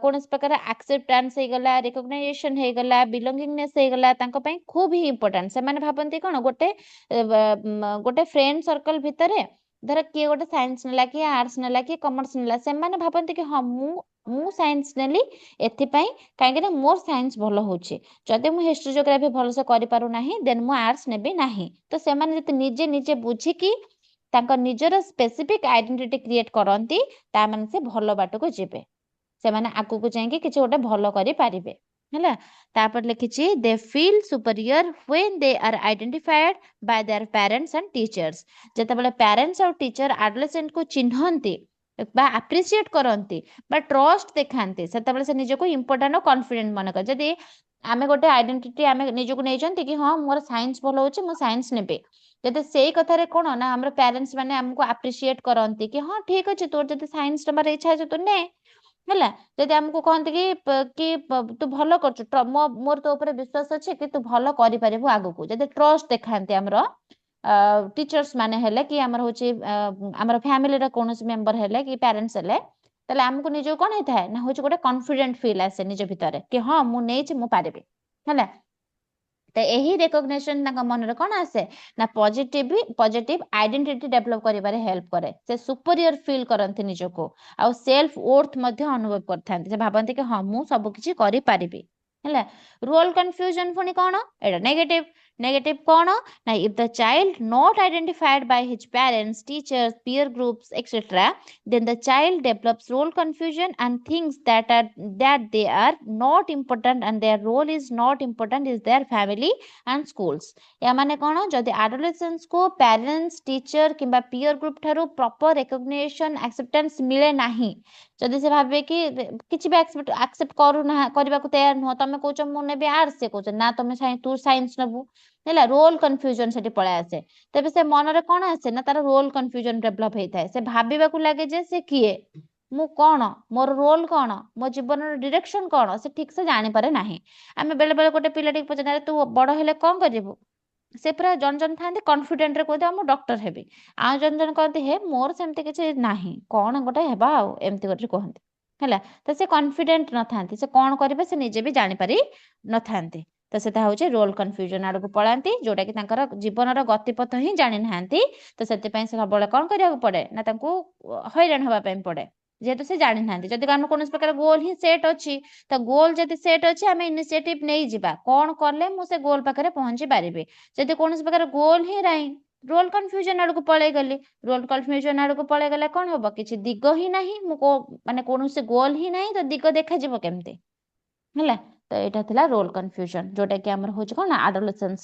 କୌଣସି ପ୍ରକାର ଆକ୍ସେପ୍ଟାନ୍ସ ହେଇଗଲା ରେକଗ୍ନାଇଜେସନ ହେଇଗଲା ବିଲଙ୍ଗିଙ୍ଗନେସ୍ ହେଇଗଲା ତାଙ୍କ ପାଇଁ ଖୁବ ହିଁ ଇମ୍ପୋର୍ଟାଣ୍ଟ ସେମାନେ ଭାବନ୍ତି କଣ ଗୋଟେ ଫ୍ରେଣ୍ଡ ସର୍କଲ ଭିତରେ ଧର କିଏ ଗୋଟେ ସାଇନ୍ସ ନେଲା କିଏ ଆର୍ଟସ ନେଲା କିଏ କମର୍ସ ନେଲା ସେମାନେ ଭାବନ୍ତି କି ହଁ ମୁଁ ସାଇନ୍ସ ନେଲି ଏଥିପାଇଁ କାହିଁକି ନା ମୋର ସାଇନ୍ସ ଭଲ ହଉଛି ଯଦି ମୁଁ ହିଷ୍ଟ୍ରି ଜିଓଗ୍ରାଫି ଭଲସେ କରିପାରୁନାହିଁ ଦେନ୍ ମୁଁ ଆର୍ଟସ ନେବି ନାହିଁ ତ ସେମାନେ ଯଦି ନିଜେ ନିଜେ ବୁଝିକି ତାଙ୍କ ନିଜର ସ୍ପେସିଫିକ ଆଇଡେଣ୍ଟିଟି କ୍ରିଏଟ କରନ୍ତି ତା ମାନେ ସେ ଭଲ ବାଟକୁ ଯିବେ ସେମାନେ ଆଗକୁ ଯାଇକି କିଛି ଗୋଟେ ଭଲ କରିପାରିବେ ହେଲା ତାପରେ ଲେଖିଛି they feel superior when they are identified by their parents and teachers ଯେତେବେଳେ ପ୍ୟାରେଣ୍ଟସ୍ ଆଉ ଟିଚର ଆଡୋଲେସେଣ୍ଟକୁ ଚିହ୍ନନ୍ତି ବା ଆପ୍ରିସିଏଟ କରନ୍ତି ବା ଟ୍ରଷ୍ଟ ଦେଖାନ୍ତି ସେତେବେଳେ ସେ ନିଜକୁ ଇମ୍ପୋର୍ଟାଣ୍ଟ ଓ କନଫିଡେଣ୍ଟ ମନେ କରେ ଯଦି ଆମେ ଗୋଟେ ଆଇଡେଣ୍ଟିଟି ଆମେ ନିଜକୁ ନେଇଛନ୍ତି କି ହଁ ମୋର ସାଇନ୍ସ ଭଲ ହଉଛି ମୁଁ ସାଇନ୍ସ ନେବି ଯଦି ସେଇ କଥାରେ କଣ ନା ଆମର ପ୍ୟାରେଣ୍ଟସ୍ ମାନେ ଆମକୁ ଆପ୍ରିସିଏଟ କରନ୍ତି କି ହଁ ଠିକ ଅଛି ତୋର ଯଦି ସାଇନ୍ସ ନେବାର ଇଚ୍ଛା ଅଛି ତୁ ନେ ହେଲା ଯଦି ଆମକୁ କହନ୍ତି କି ତୁ ଭଲ କରୁଛୁ ମୋର ତୋ ଉପରେ ବିଶ୍ୱାସ ଅଛି କି ତୁ ଭଲ କରିପାରିବୁ ଆଗକୁ ଯଦି ଟ୍ରଷ୍ଟ ଦେଖାନ୍ତି ଆମର ଟିଚର୍ସ ମାନେ ହେଲେ କି ଆମର ହଉଛି ଆମର ଫ୍ୟାମିଲିର କୌଣସି ମେମ୍ବର ହେଲେ କି ପ୍ୟାରେଣ୍ଟସ୍ ହେଲେ ତାହେଲେ ଆମକୁ ନିଜକୁ କଣ ହେଇଥାଏ ନା ହଉଛି ଗୋଟେ କନଫିଡେଣ୍ଟ ଫିଲ୍ ଆସେ ନିଜ ଭିତରେ କି ହଁ ମୁଁ ନେଇଛି ମୁଁ ପାରିବି ହେଲା ତ ଏହି ରେକଗ୍ନେସନ ତାଙ୍କ ମନରେ କଣ ଆସେ ନା ପଜିଟିଭ ଆଇଡେଣ୍ଟିଟି ଡେଭଲପ କରିବାରେ ହେଲ୍ପ କରେ ସେ ସୁପରିୟର ଫିଲ୍ କରନ୍ତି ନିଜକୁ ଆଉ ସେଲ୍ଫ ଓର୍ଥ ମଧ୍ୟ ଅନୁଭବ କରିଥାନ୍ତି ସେ ଭାବନ୍ତି କି ହଁ ମୁଁ ସବୁ କିଛି କରିପାରିବି ହେଲା ରୋଲ କନଫ୍ୟୁଜନ ପୁଣି କଣ ଏଇଟା Negative कौन ना if the child not identified by his parents, teachers, peer groups, etc., then the child develops role confusion and thinks that they are not important and their role is not important is their family and schools. या माने कौन जदि adolescents को parents, teacher किंबा peer group ठारू proper recognition acceptance मिले नहीं जदि से भाबे कि किछि भी एक्सेप्ट करू ना करबा को तैयार न हो तमे कहउछ मु नेबे आर्ट्स से कहउछ ना तमे तू साइंस नबु ହେଲା ରୋଲ କନଫ୍ୟୁଜନ ସେଠି ପଳେଇ ଆସେ ତେବେ ସେ ମନରେ କଣ ଆସେ ନା ତାର ରୋଲ କନଫ୍ୟୁଜନ ଡେଭଲପ ହେଇଥାଏ ସେ ଭାବିବାକୁ ଲାଗେ ଯେ ସେ କିଏ ମୁଁ କଣ ମୋର ରୋଲ କଣ ମୋ ଜୀବନର ଡିରେକ୍ସନ କଣ ସେ ଠିକ ସେ ଜାଣିପାରେ ନାହିଁ ଆମେ ବେଳେ ବେଳେ ଗୋଟେ ପିଲାଟିକୁ ପଚାରେ ତୁ ବଡ ହେଲେ କଣ କରିବୁ ସେ ପୁରା ଜଣ ଜଣ ଥାନ୍ତି କନଫିଡେଣ୍ଟରେ କହୁଥିବେ ମୁଁ ଡକ୍ଟର ହେବି ଆଉ ଜଣ ଜଣ କହନ୍ତି ହେ ମୋର ସେମିତି କିଛି ନାହିଁ କଣ ଗୋଟେ ହେବା ଆଉ ଏମିତି କରି କୁହନ୍ତି ହେଲା ତ ସେ କନଫିଡେଣ୍ଟ ନଥାନ୍ତି ସେ କଣ କରିବେ ସେ ନିଜେ ବି ଜାଣିପାରି ନଥାନ୍ତି ତ ସେଟା ହଉଛି ରୋଲ କନଫ୍ୟୁଜନ ଆଡକୁ ପଳାନ୍ତି ଯୋଉଟା କି ତାଙ୍କର ଜୀବନର ଗତିପଥ ହିଁ ଜାଣି ନାହାନ୍ତି ତ ସେଥିପାଇଁ ସେ ସବୁବେଳେ କଣ କରିବାକୁ ପଡେ ନା ତାଙ୍କୁ ହଇରାଣ ହବା ପାଇଁ ପଡେ ଯେହେତୁ ସେ ଜାଣିନାହାନ୍ତି ଯଦି ଆମର କୌଣସି ପ୍ରକାର ଗୋଲ ହିଁ ସେଟ୍ ଅଛି ତ ଗୋଲ ଯଦି ସେଟ୍ ଅଛି ଆମେ ଇନିସିଏଟିଭ ନେଇଯିବା କଣ କଲେ ମୁଁ ସେ ଗୋଲ ପାଖରେ ପହଞ୍ଚି ପାରିବି ଯଦି କୌଣସି ପ୍ରକାର ଗୋଲ ହିଁ ନାହିଁ ରୋଲ କନଫ୍ୟୁଜନ ଆଡକୁ ପଳେଇ ଗଲି ରୋଲ କନଫ୍ୟୁଜନ ଆଡକୁ ପଳେଇ ଗଲେ କଣ ହବ କିଛି ଦିଗ ହିଁ ନାହିଁ ମୁଁ ମାନେ କୌଣସି ଗୋଲ ହିଁ ନାହିଁ ତ ଦିଗ ଦେଖାଯିବ କେମିତି ହେଲା ତ ଏଇଟା ଥିଲା ରୋଲ କନଫ୍ୟୁଜନ ଯୋଉଟା କି ଆମର ହଉଛି କଣ ଆଡୋଲେସେନ୍ସ